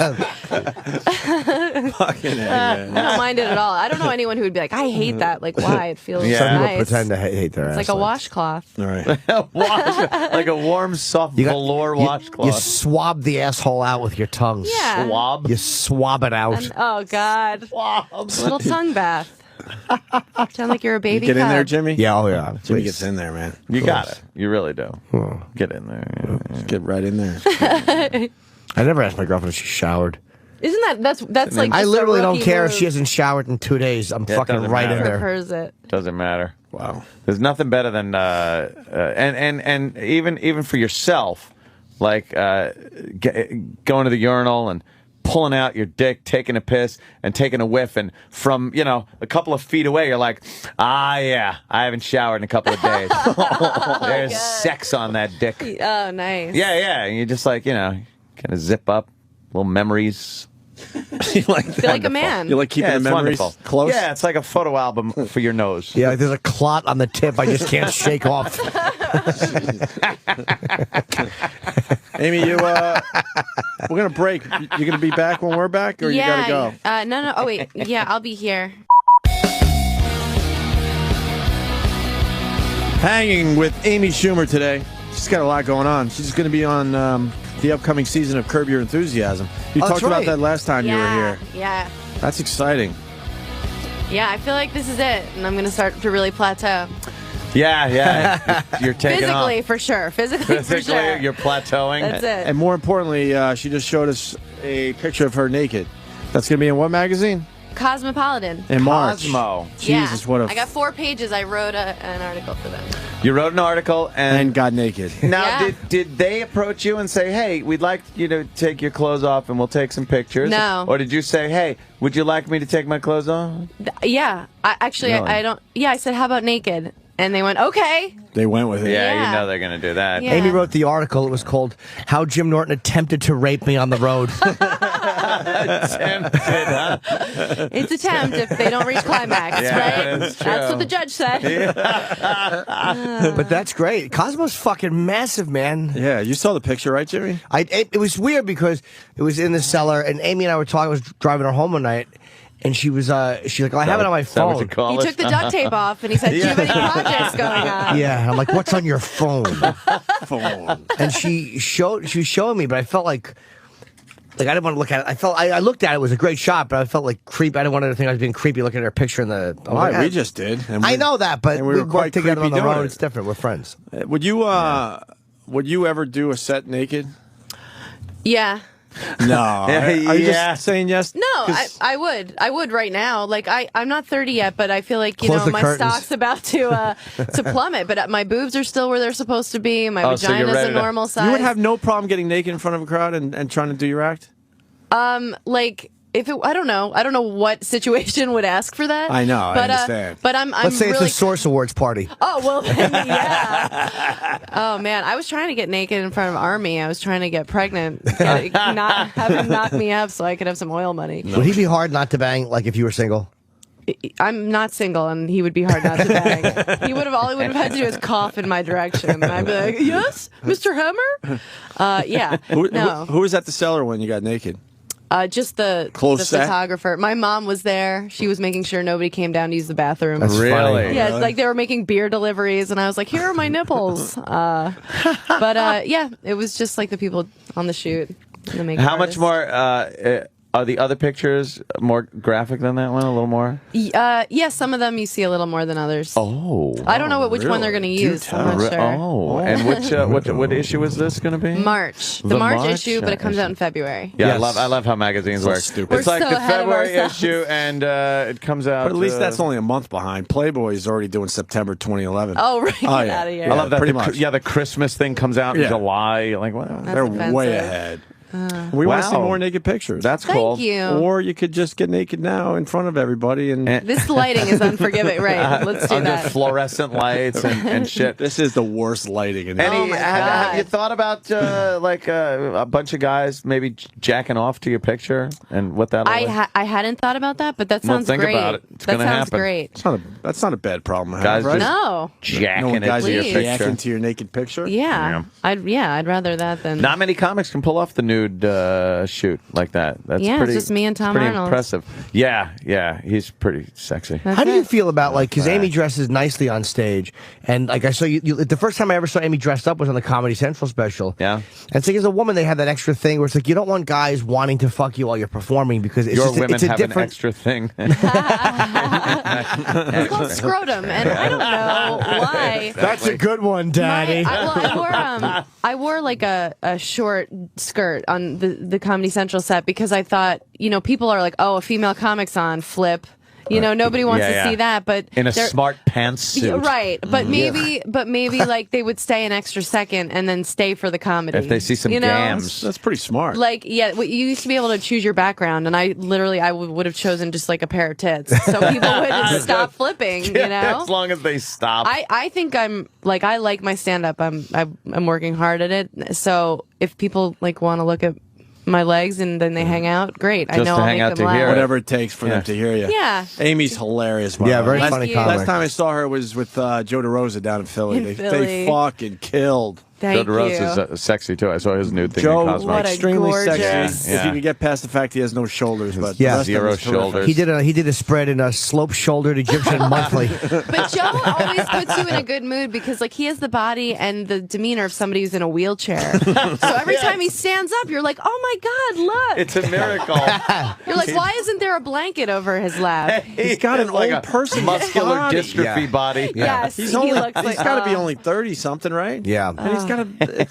Fucking I don't mind it at all. I don't know anyone who would be like, I hate that. Like, why? It feels Some people nice. pretend to hate their ass. It's like a washcloth. All right. Like a warm, soft velour washcloth. You swab the asshole out with your tongue. Yeah. Swab? You swab it out. Oh, God. Little tongue bath. Sound like you're a baby. Get in there, cub. Jimmy. Yeah, oh yeah. Jimmy gets in there, man. You got it. You really do. Get in there. Just get right in there. I never asked my girlfriend if she showered. Isn't that's like? I just literally a don't rookie care if move. she hasn't showered in 2 days. I'm fucking right in there. Prefers it. Doesn't matter. Wow. There's nothing better than and even for yourself like going to the urinal and pulling out your dick, taking a piss, and taking a whiff, and from, a couple of feet away, you're like, yeah, I haven't showered in a couple of days. There's sex on that dick. Oh, nice. Yeah, and you just like, kind of zip up, little memories. You like that? Feel like a man. You like keeping the memories close? Yeah, it's like a photo album for your nose. Yeah, there's a clot on the tip I just can't shake off. Amy, we're gonna break. You gonna be back when we're back, or you gotta go? No. Oh wait, yeah, I'll be here. Hanging with Amy Schumer today. She's got a lot going on. She's gonna be on the upcoming season of Curb Your Enthusiasm. You talked about that last time you were here. Yeah. That's exciting. Yeah, I feel like this is it, and I'm gonna start to really plateau. Yeah. You're taking Physically, off. for sure. Physically, for sure. You're plateauing. That's it. And more importantly, she just showed us a picture of her naked. That's going to be in what magazine? Cosmopolitan. In March. Cosmo. Jesus, what a... I got 4 pages. I wrote an article for them. You wrote an article and got naked. Now, did they approach you and say, hey, we'd like you to take your clothes off and we'll take some pictures? No. Or did you say, hey, would you like me to take my clothes off? Yeah. I don't... Yeah, I said, how about naked? And they went, okay. They went with it. Yeah, you know they're going to do that. Yeah. Amy wrote the article. It was called "How Jim Norton Attempted to Rape Me on the Road." Attempted, huh? It's attempt if they don't reach climax, right? That's what the judge said. But that's great. Cosmo's fucking massive, man. Yeah, you saw the picture, right, Jimmy? It was weird because it was in the cellar, and Amy and I were talking. I was driving her home one night. And she's like, well, I have it on my phone. He took the duct tape off and he said, do you have any projects going on? Yeah, and I'm like, what's on your phone? And she was showing me, but I felt like I didn't want to look at it. I looked at it. It was a great shot, but I felt like creepy. I didn't want to think I was being creepy looking at her picture in the. Why? We just did. And I know that, but we were quite together on the creepy doing road. it. It's different. We're friends. Would you ever do a set naked? Yeah. No. Are you just saying yes? No, I would. I would right now. Like I'm not 30 yet, but I feel like my stock's about to plummet. But my boobs are still where they're supposed to be. My vagina's a normal size. You would have no problem getting naked in front of a crowd and trying to do your act? Like if it, I don't know what situation would ask for that. I know, I understand. But Let's say really... it's a Source Awards party. Oh well, then, yeah. Oh man, I was trying to get naked in front of Army. I was trying to get pregnant, not have him knock me up so I could have some oil money. Would he be hard not to bang? Like if you were single? I'm not single, and he would be hard not to bang. All he would have had to do is cough in my direction, and I'd be like, "Yes, Mr. Hammer." Yeah. Who was at the cellar when you got naked? Just the set? photographer. My mom was there. She was making sure nobody came down to use the bathroom. That's really? Yeah, like they were making beer deliveries, and I was like, "Here are my nipples." But yeah, it was just like the people on the shoot. The makeup How much artist. more are the other pictures more graphic than that one? A little more? Yeah, some of them you see a little more than others. Oh. I don't know which one they're going to use. I'm not sure. Oh. And what issue is this going to be? March. The March issue, but it comes out in February. Yeah, yes. I love how magazines work. Stupid. It's like the February issue, and it comes out. But at least that's only a month behind. Playboy is already doing September 2011. Oh, right. Get out of here. I love that. Pretty much. Yeah, the Christmas thing comes out in July. Like, what? They're way ahead. We want to see more naked pictures. That's cool. Thank you. Or you could just get naked now in front of everybody. And this lighting is unforgiving. Right. Let's do under that. Fluorescent lights and shit. This is the worst lighting in the Oh my have you God. thought about like a bunch of guys maybe jacking off to your picture and what that? I hadn't thought about that, but that sounds think great. about it. It's that gonna sounds happen. great. That's not a bad problem to have, Guys right? No. Jacking No guys into your Please. picture. jacking to your naked picture? Yeah. I'd rather that than. Not many comics can pull off the nude shoot like that. That's Yeah, it's pretty, just me and Tom pretty Arnold. impressive. Yeah, he's pretty sexy. That's How do you it. feel about because Amy dresses nicely on stage, and like I saw you, the first time I ever saw Amy dressed up was on the Comedy Central special. Yeah, and it's like as a woman they have that extra thing where it's like you don't want guys wanting to fuck you while you're performing because it's your just, women it's a have different an extra thing. It's called scrotum, and I don't know why. That's a good one, Daddy. I wore like a short skirt on the Comedy Central set because I thought, people are like, oh, a female comic's on, flip. You know, nobody wants Yeah, to see that. But in a they're- smart pantsuit. Right, but maybe like they would stay an extra second and then stay for the comedy. If they see some you know? gams. That's pretty smart. Like, yeah, you used to be able to choose your background, and I would have chosen just like a pair of tits, so people would stop flipping. You know, As long as they stop. I think I like my stand up. I'm working hard at it. So if people like want to look at my legs and then they hang out, great. I Just know to I'll hang make out them to hear laugh. it. Whatever it takes for them to hear you. Yeah. Amy's hilarious. Yeah, very Thank funny you. comic. Last time I saw her was with Joe DeRosa down in Philly. In They Philly. fucking killed. Thank Joe DeRosa you. is sexy too. I saw his nude thing Joe, in Cosmo. What a extremely sexy. gorgeous- If you can get past the fact he has no shoulders, but Yeah. the rest Zero of him is terrific. shoulders. He did a spread in a slope-shouldered Egyptian monthly. But Joe always puts you in a good mood because, like, he has the body and the demeanor of somebody who's in a wheelchair. So every time he stands up, you're like, "Oh my God, look!" It's a miracle. You're like, "Why isn't there a blanket over his lap?" He's got an like old a person muscular body. dystrophy body. Yes, He's he only, looks he's like. got to be only 30 something, right? Yeah. And he's got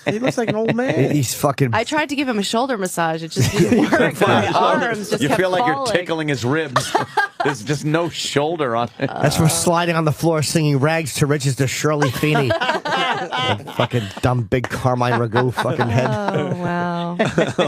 he looks like an old man. He's fucking. I tried to give him a shoulder massage. It just didn't work. My arms just You kept feel like falling. you're tickling his ribs. There's just no shoulder on it. That's from sliding on the floor singing "Rags to Riches" to Shirley Feeney. That fucking dumb big Carmine Ragout fucking head. Oh wow!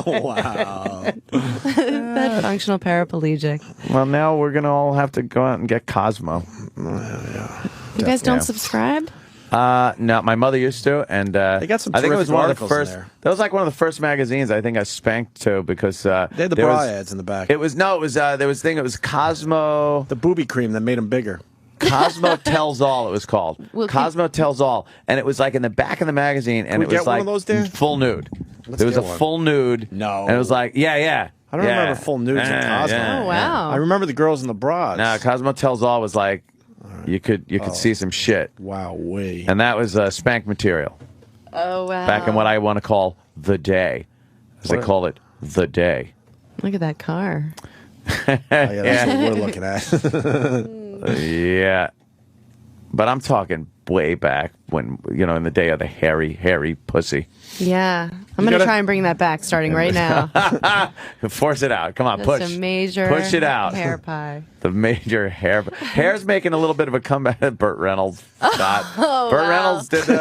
Wow. That functional paraplegic. Well, now we're gonna all have to go out and get Cosmo. You guys don't Yeah. subscribe? No, my mother used to, and They got some I think it was terrific one of the articles in first. there. That was like one of the first magazines I think I spanked to because They had the there bra was- ads in the back. It was no, it was there was thing. It was Cosmo. The booby cream that made him bigger. Cosmo Tells All. It was called Well, Cosmo Tells All, and it was like in the back of the magazine, and we it was get one like of those, Dan? full nude. Let's There was a get one. full nude. No. and it was like yeah. I don't yeah. remember full nudes in Cosmo. Oh wow! I remember the girls in the bras. No, Cosmo Tells All was like you could see some shit, Wow, way. and that was spank material Oh wow! back in what I want to call the day, as they call it, the day. Look at that car. Oh, yeah, that's what we're looking at. Yeah, but I'm talking way back when in the day of the hairy pussy. Yeah, I'm gonna try and bring that back starting right now. Force it out. Come on, That's push. a major Push it out. hair pie. The major hair's making a little bit of a comeback. Burt Reynolds, Scott. Burt Reynolds did the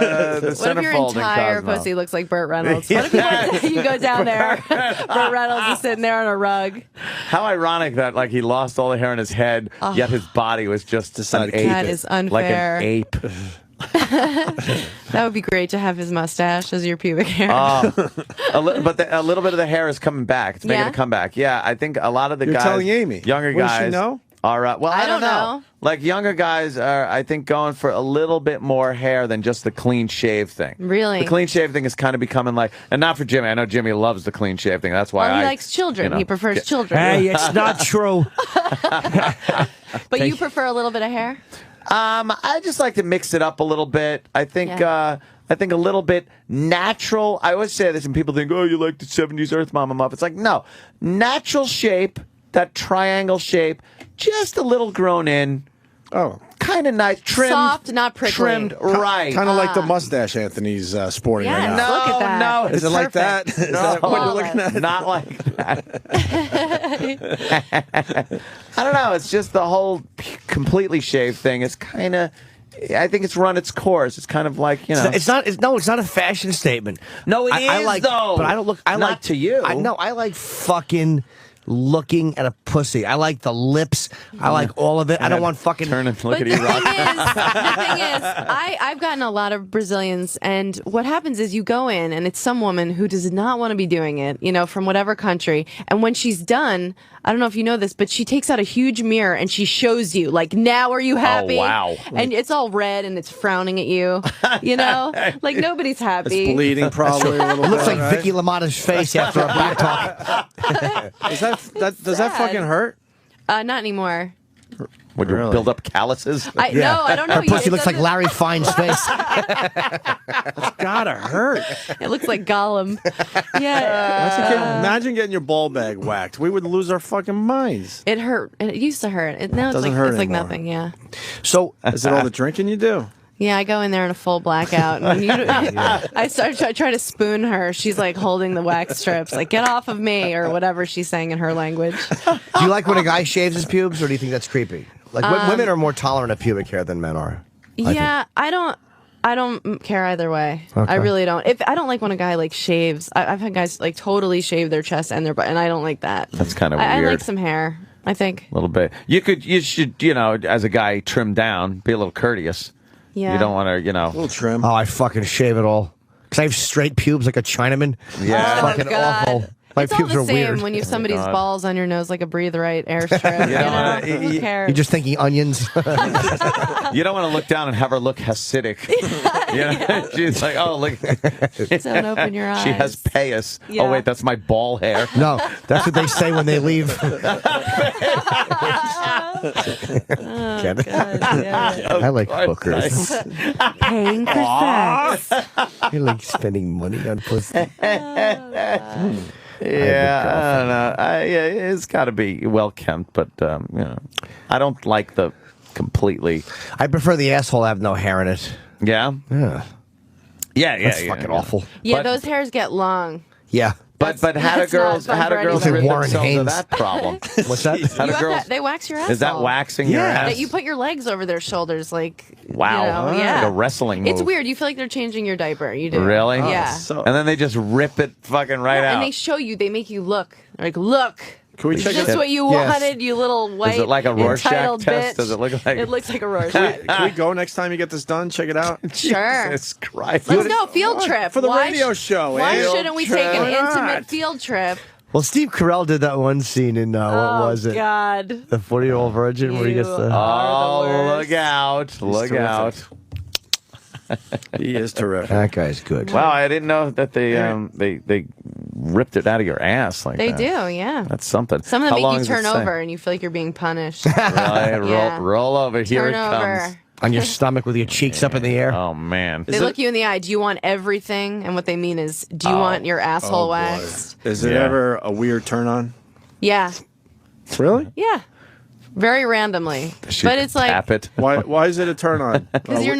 What if centerfold your in entire Cosmo. pussy looks like Burt Reynolds? What if you go down there, Burt Reynolds is sitting there on a rug? How ironic that he lost all the hair in his head, yet his body was just an ape. That is unfair. Like an ape. That would be great to have his mustache as your pubic hair. A little bit of the hair is coming back. It's making Yeah? a comeback. Yeah, I think a lot of the You're guys, telling Amy. younger Wouldn't guys, she know? are well. I don't know. know. Like younger guys are, I think, going for a little bit more hair than just the clean shave thing. Really? The clean shave thing is kind of becoming and not for Jimmy. I know Jimmy loves the clean shave thing. That's why Well, he likes children. He prefers children. Hey, it's not true. But you prefer a little bit of hair? I just like to mix it up a little bit. I think I think a little bit natural. I always say this, and people think, "Oh, you like the '70s Earth Mama muff." It's like no, natural shape, that triangle shape, just a little grown in. Oh, kind of nice, trimmed, soft, not prickly, trimmed right. Kind of like the mustache Anthony's sporting right Yes, now. look at that. No, Is it like that? Is that what you're looking at? Not like that. I don't know. It's just the whole completely shaved thing. It's kind of. I think it's run its course. It's kind of like It's not a fashion statement. No, it I is, like, though. But I don't look. I Not like to you. I like fucking looking at a pussy. I like the lips. I like all of it. I don't want fucking turn and look But at the you. Rock. thing is, I've gotten a lot of Brazilians, and what happens is you go in, and it's some woman who does not want to be doing it, from whatever country, and when she's done, I don't know if you know this, but she takes out a huge mirror and she shows you, like, now are you happy? Oh, wow. And it's all red and it's frowning at you, like nobody's happy. It's bleeding probably a little It looks bit, like right? Vicky LaMotta's face after a back talk. Does that fucking hurt? Not anymore. Would you Really? build up calluses? No, I don't know. Her pussy It looks like doesn't- Larry Fine's face. Gotta hurt. It looks like Gollum. Yeah. Imagine getting your ball bag whacked. We would lose our fucking minds. It hurt. It used to hurt. Now it's Doesn't like hurt it's like anymore. nothing. Yeah. So Is it all the drinking you do? Yeah, I go in there in a full blackout. And I try to spoon her. She's like holding the wax strips, like, get off of me, or whatever she's saying in her language. Do you like when a guy shaves his pubes, or do you think that's creepy? Like, women are more tolerant of pubic hair than men are. I don't care either way. Okay. I really don't. I don't like when a guy like shaves. I've had guys like totally shave their chest and their butt, and I don't like that. That's kind of I weird. like some hair, I think. A little bit. You should, as a guy, trim down, be a little courteous. Yeah. You don't want to, A little trim. Oh, I fucking shave it all. Because I have straight pubes like a Chinaman. Yeah. It's fucking awful. My It's all pubes the are same weird. when you have somebody's God. balls on your nose like a breathe right airstrip. Who cares? You're just thinking onions. You don't want to look down and have her look Hasidic. She's like, oh, look. Don't open your eyes. She has payas. Yeah. Oh, wait, that's my ball hair. No, that's what they say when they leave. Get it? I like hookers. Paying for sex. I like spending money on pussy. Yeah, I don't know. It's got to be well kept, but I don't like the completely. I prefer the asshole to have no hair in it. Yeah, Yeah. That's fucking awful. Yeah, But- those hairs get long. Yeah. But how do that's girls not fun for rip anybody. Warren themselves of Haynes. that problem? What's that? How do You have girls? that, they wax your asshole. Is that waxing your Yeah. ass? That you put your legs over their shoulders, like Wow, you know, yeah, like a wrestling move. It's weird. You feel like they're changing your diaper. You do, Really? Yeah. And then they just rip it fucking right out. And they show you. They make you look. They're like, look. Can we Is check this it? what you Yes. wanted, you little white? Is it like a Rorschach entitled test? bitch? Does it look like? It looks like a Rorschach. Can we go next time you get this done? Check it out. Sure. Jesus Christ. Let's go field trip For the Why radio sh- show. Why eh? shouldn't we take an Why not? intimate field trip? Well, Steve Carell did that one scene in, what was it? God. The 40-Year-Old Virgin where he gets the... Oh, look out. Look terrific. out. He is terrific. That guy's good. Wow, I didn't know that they ripped it out of your ass like They that. do, yeah. That's something. Some of them How make long you does it turn say? over and you feel like you're being punished. Right, Yeah. roll over. Here Turn it over. comes. On your stomach with your cheeks up in the air. Oh, man. They look you in the eye. Do you want everything? And what they mean is, do you want your asshole waxed? Is it Yeah. ever a weird turn on? Yeah. Really? Yeah. Very randomly. But it's like, Tap it. Why is it a turn on?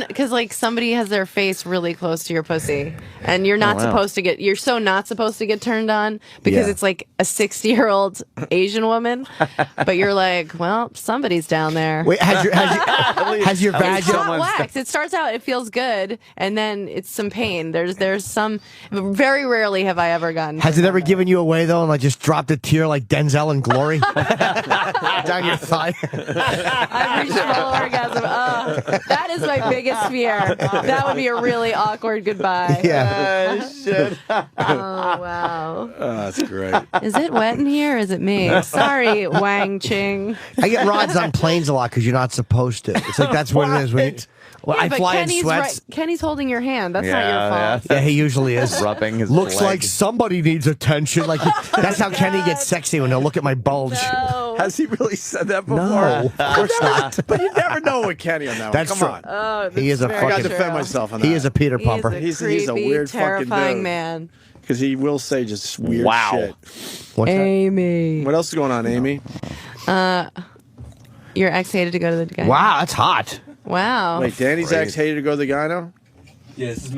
because like somebody has their face really close to your pussy, and you're not wow. supposed to get. You're so not supposed to get turned on because Yeah. it's like a 60-year-old Asian woman, but you're like, well, somebody's down there. Wait, has your vag... It's not wax. It starts out, it feels good, and then it's some pain. There's some. Very rarely have I ever gotten. Has it turned ever on. given you away, though, and like just dropped a tear like Denzel in Glory? Down your thigh? I've reached full orgasm. Oh, that is my biggest fear. That would be a really awkward goodbye. Yeah. Shit. Oh wow. That's great. Is it wet in here? Or is it me? Sorry, Wang Ching. I get rods on planes a lot because you're not supposed to. It's like that's what it is. When well, Yeah, I but fly in Kenny's sweats. Kenny's holding your hand. That's not your fault. Yeah, he usually is. Rubbing his Looks leg. like somebody needs attention. Like that's how Kenny gets sexy when he'll look at my bulge. No. Has he really said that before? No, of course not. But you never know with Kenny on that That's one. true. Come on. Oh, He is a that's I very got to true. defend myself on that. He is a Peter He's Pumper. a He's a creepy, weird fucking terrifying dude. man. Because he will say just weird Wow. shit. What's that? Amy. What else is going on, Amy? Your ex hated to go to the guy. Wow, that's hot. Wow. Wait, Danny's ex hated to go to the gyno? Yeah, this is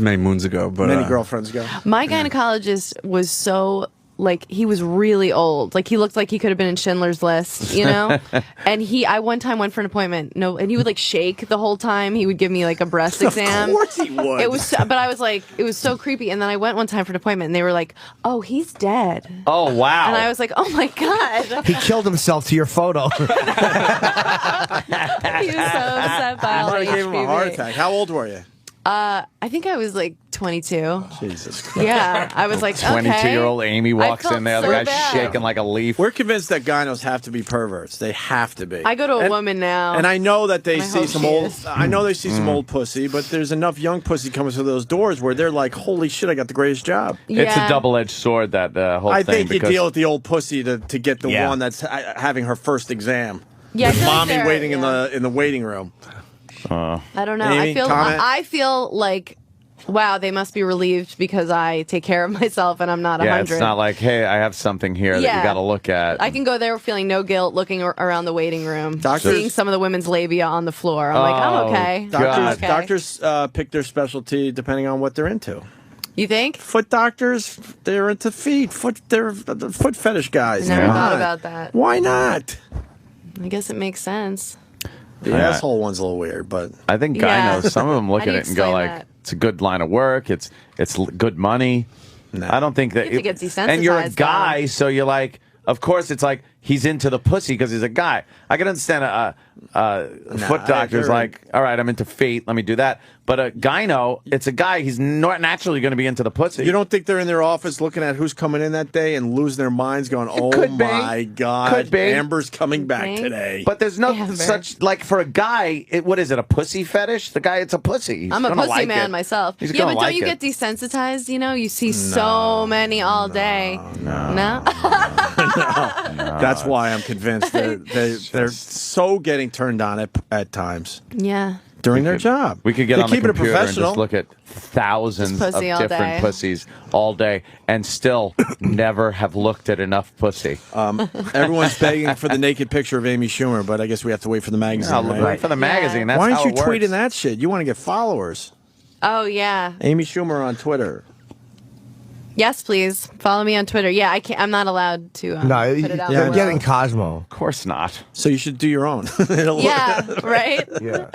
many moons ago, but Many girlfriends ago. My gynecologist was so like he was really old. Like he looked like he could have been in Schindler's List, you know? And I one time went for an appointment. No, and he would like shake the whole time. He would give me like a breast exam. Of course he would. It was but I was like it was so creepy, and then I went one time for an appointment and they were like, "Oh, he's dead." Oh, wow. And I was like, "Oh my god." He killed himself to your photo. He was so upset by all I the gave him a heart HPV. attack. How old were you? I think I was like 22. Jesus Christ. Yeah, I was like, 22-year-old Amy walks felt in there. The so guy's bad. shaking like a leaf. We're convinced that gynos have to be perverts. They have to be. I go to a woman now. And I know that they I see hope some she old. is. I know they see some old pussy, but there's enough young pussy coming through those doors where they're like, "Holy shit, I got the greatest job." It's a Yeah. double-edged sword, that whole I thing. think you because deal with the old pussy to get the Yeah. one that's having her first exam. Yeah, I with feel like mommy they're- waiting yeah. in the waiting room. I don't know. Amy, comment? I feel like wow, they must be relieved because I take care of myself and I'm not 100. Yeah, it's not like, hey, I have something here that you got to look at. I can go there feeling no guilt, looking around the waiting room, Doctors- seeing some of the women's labia on the floor. I'm like, I'm okay. Doctors pick their specialty depending on what they're into. You think? Foot doctors, they're into feet. They're the foot fetish guys. I never thought about that. Why not? I guess it makes sense. The asshole one's a little weird, but I think gynos, some of them look How do at you it and go explain like, that? it's a good line of work. It's good money. I don't think that. You have to get and you're a desensitized, guy, so you're like, of course, it's like he's into the pussy because he's a guy. I can understand a foot doctor's like, all right, I'm into feet. Let me do that. But a gyno, it's a guy. He's not naturally going to be into the pussy. you don't think they're in their office looking at who's coming in that day and losing their minds going, oh could be. my God, Could be. Amber's coming back think? today. But there's no Amber. such, like, for a guy, what is it, a pussy fetish? The guy, it's a pussy. He's I'm a gonna pussy like man it. myself. He's Yeah, gonna but don't like you it. get desensitized? You know, you see so many all day. No? That's why I'm convinced they're so getting turned on at times Yeah. during their job. We could get They on the keep it computer and professional. just look at thousands Just of pussy all different day. pussies all day and still never have looked at enough pussy. Everyone's begging for the naked picture of Amy Schumer, but I guess we have to wait for the magazine. I'll right? wait for the magazine. That's Why how aren't you it works. tweeting that shit? You want to get followers. Oh, yeah. Amy Schumer on Twitter. Yes, please. Follow me on Twitter. Yeah, I can't. I'm not allowed to No, put it out you're there. getting Cosmo. Of course not. So you should do your own. Yeah, right? Yeah.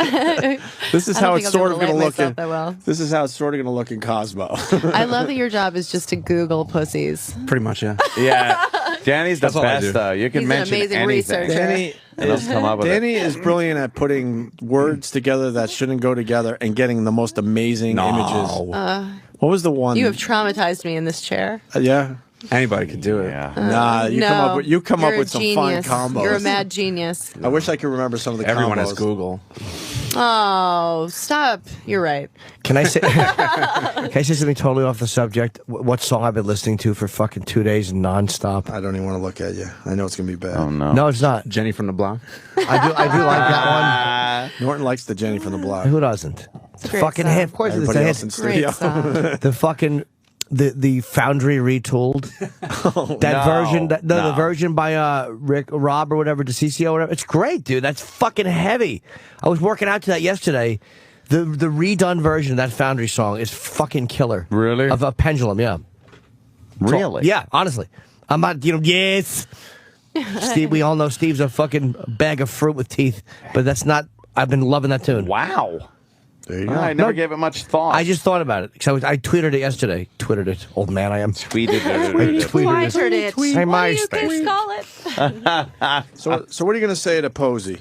This is I don't how think it's I'll sort be of able to going to like look in. myself that well. This is how it's sort of going to look in Cosmo. I love that your job is just to Google pussies. Pretty much, yeah. Yeah. Danny's the That's all I best, do. though. You can He's an mention amazing anything. researcher. Danny And they'll come up with it. Danny is brilliant at putting words together that shouldn't go together and getting the most amazing images. What was the one? You have traumatized me in this chair. Yeah. Anybody could do it. Yeah. Nah, you come up with You're a with some fun genius. combos. You're a mad genius. I wish I could remember some of the Everyone combos. has Google. Oh, stop. You're right. Can I say? Can I say something totally off the subject? What song I've been listening to for fucking 2 days nonstop? I don't even want to look at you. I know it's gonna be bad. Oh, no. No, it's not. Jenny from the block. I do like that Norton likes the Jenny from the block. one. Who doesn't? Great Fucking song. hit. Of course, it's Everybody a else in hit. studio. Great song. The fucking the Foundry retooled that no, version, the no. version by Rob or whatever, DeCiccio or whatever. It's great, dude. That's fucking heavy. I was working out to that yesterday. The redone version of that Foundry song is fucking killer. Really? Of a Pendulum, yeah. Really? Yeah, honestly. I'm not, yes. Steve, we all know Steve's a fucking bag of fruit with teeth, but that's not. I've been loving that tune. Wow. There you go. I never gave it much thought. I just thought about it. So I tweeted it yesterday. Tweeted it. Old man I am. tweeted it. Twittered it. Hey, What do you MySpace. guys call it? So what are you gonna say to Posey?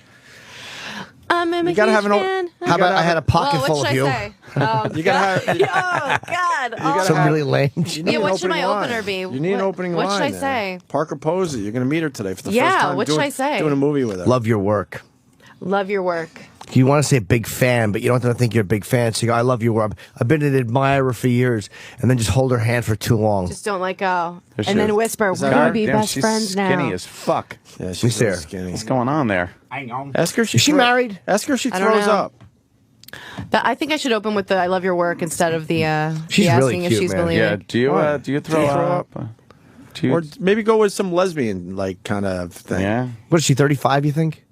I'm a gotta have huge an fan. How about I had a pocket Well, full what of should you? I say? Oh, You gotta have. oh God. Oh. Some really lame. You need Yeah, an what should opening my line. opener be? You need an What- opening what line. should I there. say? Parker Posey. You're gonna meet her today for the Yeah, first time. what should I say? Doing a movie with her. Love your work. Love your work. You want to say big fan, but you don't have to think you're a big fan. So you go, I love your work. I've been an admirer for years, and then just hold her hand for too long. Just don't let go. There she And then is. whisper, Is we're that going her? to be Damn, best she's friends now. skinny as fuck. Yeah, Who's she's there? really skinny. What's going on there? Ask her if she Is she married? Ask her if she I don't throws know. up. I think I should open with the I love your work instead of the She's the really asking if cute, she's man. believing. Yeah. Do you Why? do you throw Do you throw up? Do you, Or maybe go with some lesbian like kind of thing. yeah. What is she, 35, you think?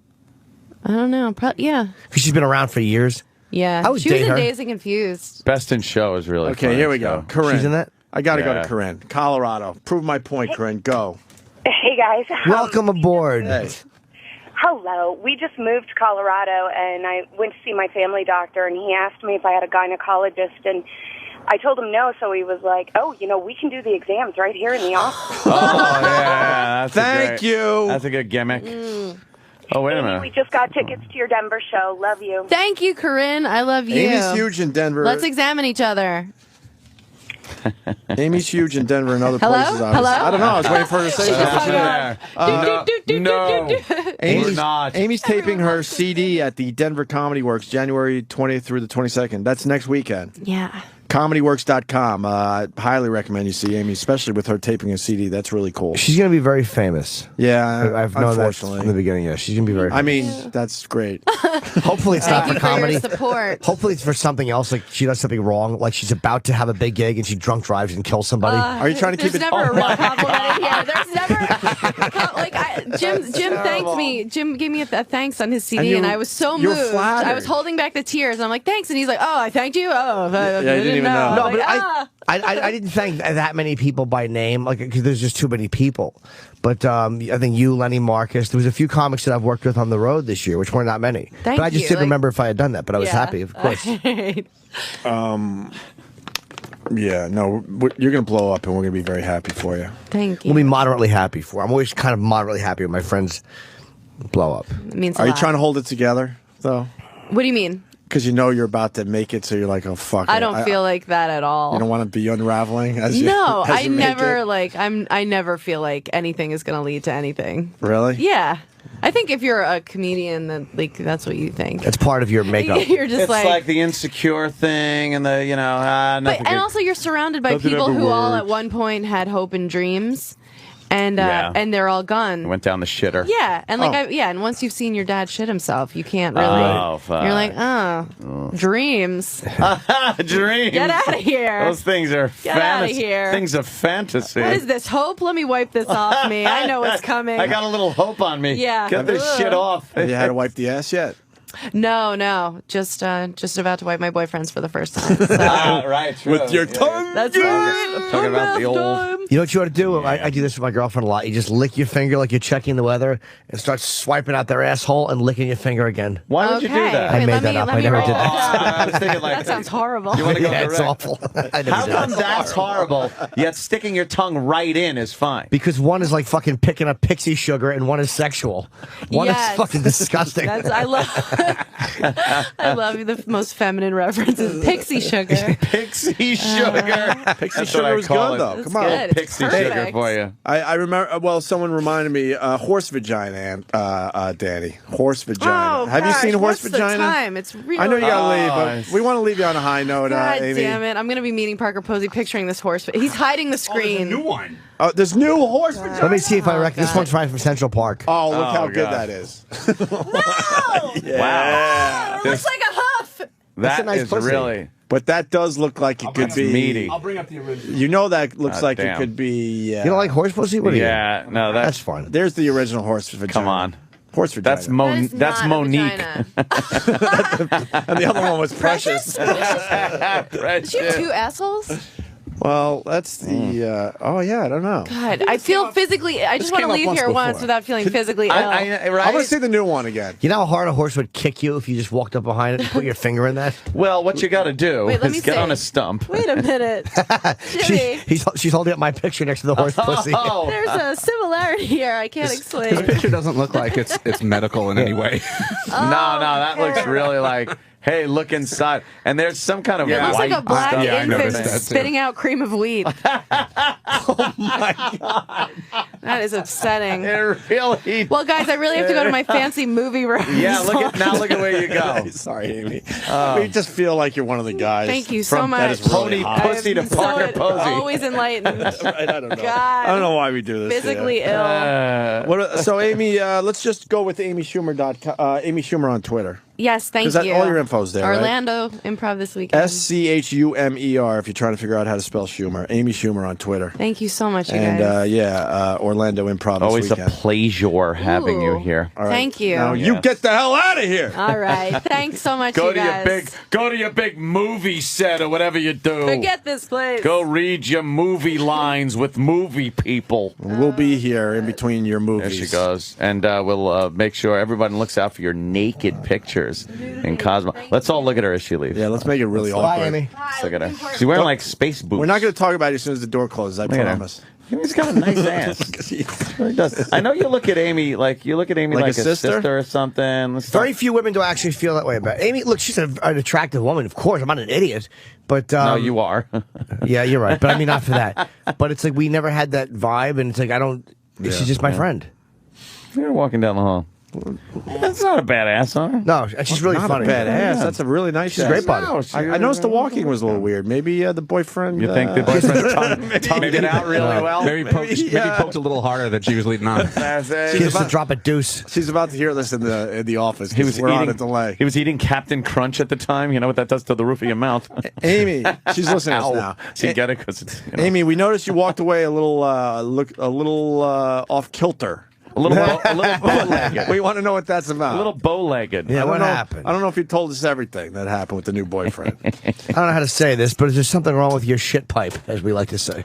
I don't know. Yeah. Because she's been around for years. Yeah. I would she was date in her. Dazed and Confused. Best in Show is really Okay, funny here we show. go. Corinne. She's in that? I got to go Yeah. to Corinne, Colorado. Prove my point, Corinne. Go. Hey guys. Welcome aboard. Hey. Hello. We just moved to Colorado, and I went to see my family doctor, and he asked me if I had a gynecologist, and I told him no, so he was like, oh, we can do the exams right here in the office. Oh yeah. That's Thank you. That's a good gimmick. Oh wait a Amy, minute. we just got tickets to your Denver show. Love you. Thank you, Corinne. I love you. Amy's huge in Denver. Let's examine each other. Amy's huge in Denver and other Hello? places. Hello? I don't know. I was waiting for her to say something. No, we're not. Amy's taping her CD at the Denver Comedy Works January 20th through the 22nd. That's next weekend. Yeah. ComedyWorks.com. Highly recommend you see Amy, especially with her taping a CD. That's really cool. She's going to be very famous. Yeah, I've known that from the beginning. Yeah, she's going to be very famous. I mean, that's great. Hopefully it's not for comedy. Support. Hopefully it's for something else, like she does something wrong, like she's about to have a big gig and she drunk drives and kills somebody. Are you trying to keep it? There's never a real compliment in here. There's never Jim thanked me. Jim gave me a thanks on his CD, and I was so you're moved. flattered. I was holding back the tears. I'm like, thanks, and he's like, oh, I thanked you. Oh, I didn't even know. No, I'm but like, I didn't thank that many people by name, like because there's just too many people. But I think you, Lenny, Marcus, there was a few comics that I've worked with on the road this year, which were not many. Thank but I just you. didn't remember if I had done that. But I was happy, of course. Yeah, no, you're going to blow up, and we're going to be very happy for you. Thank you. We'll be moderately happy for. I'm always kind of moderately happy when my friends blow up. It means Are you trying to hold it together, though? What do you mean? Because you know you're about to make it, so you're like, oh, fuck. I don't feel like that at all. You don't want to be unraveling as you No, as I you make never it? I never feel like anything is going to lead to anything. Really? Yeah. I think if you're a comedian, then that's what you think. That's part of your makeup. You're just It's like the insecure thing and the, nothing But, and good. also you're surrounded by Nothing people ever who all works. at one point had hope and dreams, and they're all gone. Went down the shitter. Yeah, and and once you've seen your dad shit himself, you can't really. Oh, fuck. You're like, dreams. Dreams. Get out of here. Those things are Get outta here. Things of fantasy. What is this hope? Let me wipe this off me. I know what's coming. I got a little hope on me. Yeah. Get this Ugh. shit off. Have you had to wipe the ass yet? No, just about to wipe my boyfriend's for the first time. So. Right. True. With your tongue. That's right. Talking about the old. You know what you ought to do? I do this with my girlfriend a lot. You just lick your finger like you're checking the weather and start swiping out their asshole and licking your finger again. Why would you do that? I made that up. I never did that. I was thinking like That sounds horrible. You want to go Yeah, it's direct? awful. I never How did come that. that's horrible, yet sticking your tongue right in is fine? Because one is like fucking picking up pixie sugar and one is sexual. One is Yes. fucking disgusting. I love you. The most feminine references. Pixie sugar. Pixie sugar. Pixie That's sugar what I was call good, it. though. That's Come on. good. It's Pixie perfect. sugar for you. I remember, well, someone reminded me, horse vagina, Danny. Horse vagina. Oh, Have you gosh, seen horse what's vagina? The time? It's really. I know you gotta leave, but we want to leave you on a high note, God Amy. damn it! I'm gonna be meeting Parker Posey, picturing this horse. He's hiding the screen. New one. Oh, there's new horse vagina. Let me see if I reckon. This one's right from Central Park. Oh, look how good God. that is. No! Wow. It looks like a hoof. That's a That nice is pussy. really. But that does look like it could That's be meaty. I'll bring up the original. You know that looks like damn. it could be. You don't like horse pussy? What do you? Yeah, no, That's fun. There's the original horse vagina. Come on. Horse vagina. That's That is That's not a Monique. vagina. And the other one was Precious. Does she have two assholes? Well, that's the. Oh yeah, I don't know. God, I feel physically. I just want to came up leave once here before. once without feeling physically ill. right? I'm gonna see the new one again. You know how hard a horse would kick you if you just walked up behind it and put your finger in that? Well, what you got to do Wait, let is me get see. on a stump. Wait a minute, Jimmy. She's holding up my picture next to the horse pussy. Oh, There's a similarity here. I can't This explain. picture doesn't look like it's medical in any way. no, that looks really like. Hey, look inside, and there's some kind of It looks white like a black stuff. Yeah, I infant noticed that too. spitting out cream of wheat. Oh my god, That is upsetting. it really. Well, guys, I really have to go to my fancy movie room. Yeah, look at where you go. Sorry, Amy. We just feel like you're one of the guys. Thank you so from- much. That is really Pony hot. pussy to I'm Parker Posey. Always enlightened. Right, I don't know. God. I don't know why we do this. Physically ill. So, Amy, let's just go with AmySchumer. Amy Schumer on Twitter. Yes, thank Because you. all your info's there, right? Orlando Improv this weekend. SCHUMER. If you're trying to figure out how to spell Schumer, Amy Schumer on Twitter. Thank you so much, you And guys. Orlando Improv Always this a weekend. pleasure having you Ooh. here. All right. Thank you. Now you get the hell out of here. All right. Thanks so much, Go you to guys. your big movie set or whatever you do. Forget this place. Go read your movie lines with movie people. We'll be here in between your There movies. she goes. And we'll make sure everybody looks out for your naked pictures in Cosmo. Let's all look at her as she leaves. Yeah, let's make it really awkward. Bye, Amy. Let's look at her. She's wearing like space boots. We're not going to talk about it as soon as the door closes. I Look at her. promise. He's got a nice ass. He really does. I know you look at Amy like Like a a sister? sister or something. Very few women do actually feel that way about Amy. Look, she's an attractive woman, of course. I'm not an idiot. But no, you are. Yeah, you're right. But I mean, not for that. But it's like we never had that vibe, and it's like I don't. Yeah. She's just my friend. You're walking down the hall. That's not a bad ass on her. No, she's really Not funny. a bad ass. That's a really nice. She's a ass. great body. No, I noticed the walking was a little weird. Maybe the boyfriend. You think the boyfriend tongued it out really well? Maybe poked a little harder than she was leading on. She has to drop a deuce. She's about to hear this in the office. We're on a delay. He was eating Captain Crunch at the time. You know what that does to the roof of your mouth. Amy, she's listening to us now. So you get it because it's. You know. Amy, we noticed you walked away a little off kilter. A little bow-legged. We want to know what that's about. A little bow-legged. Yeah, what happened? I don't know if you told us everything that happened with the new boyfriend. I don't know how to say this, but is there something wrong with your shit pipe, as we like to say?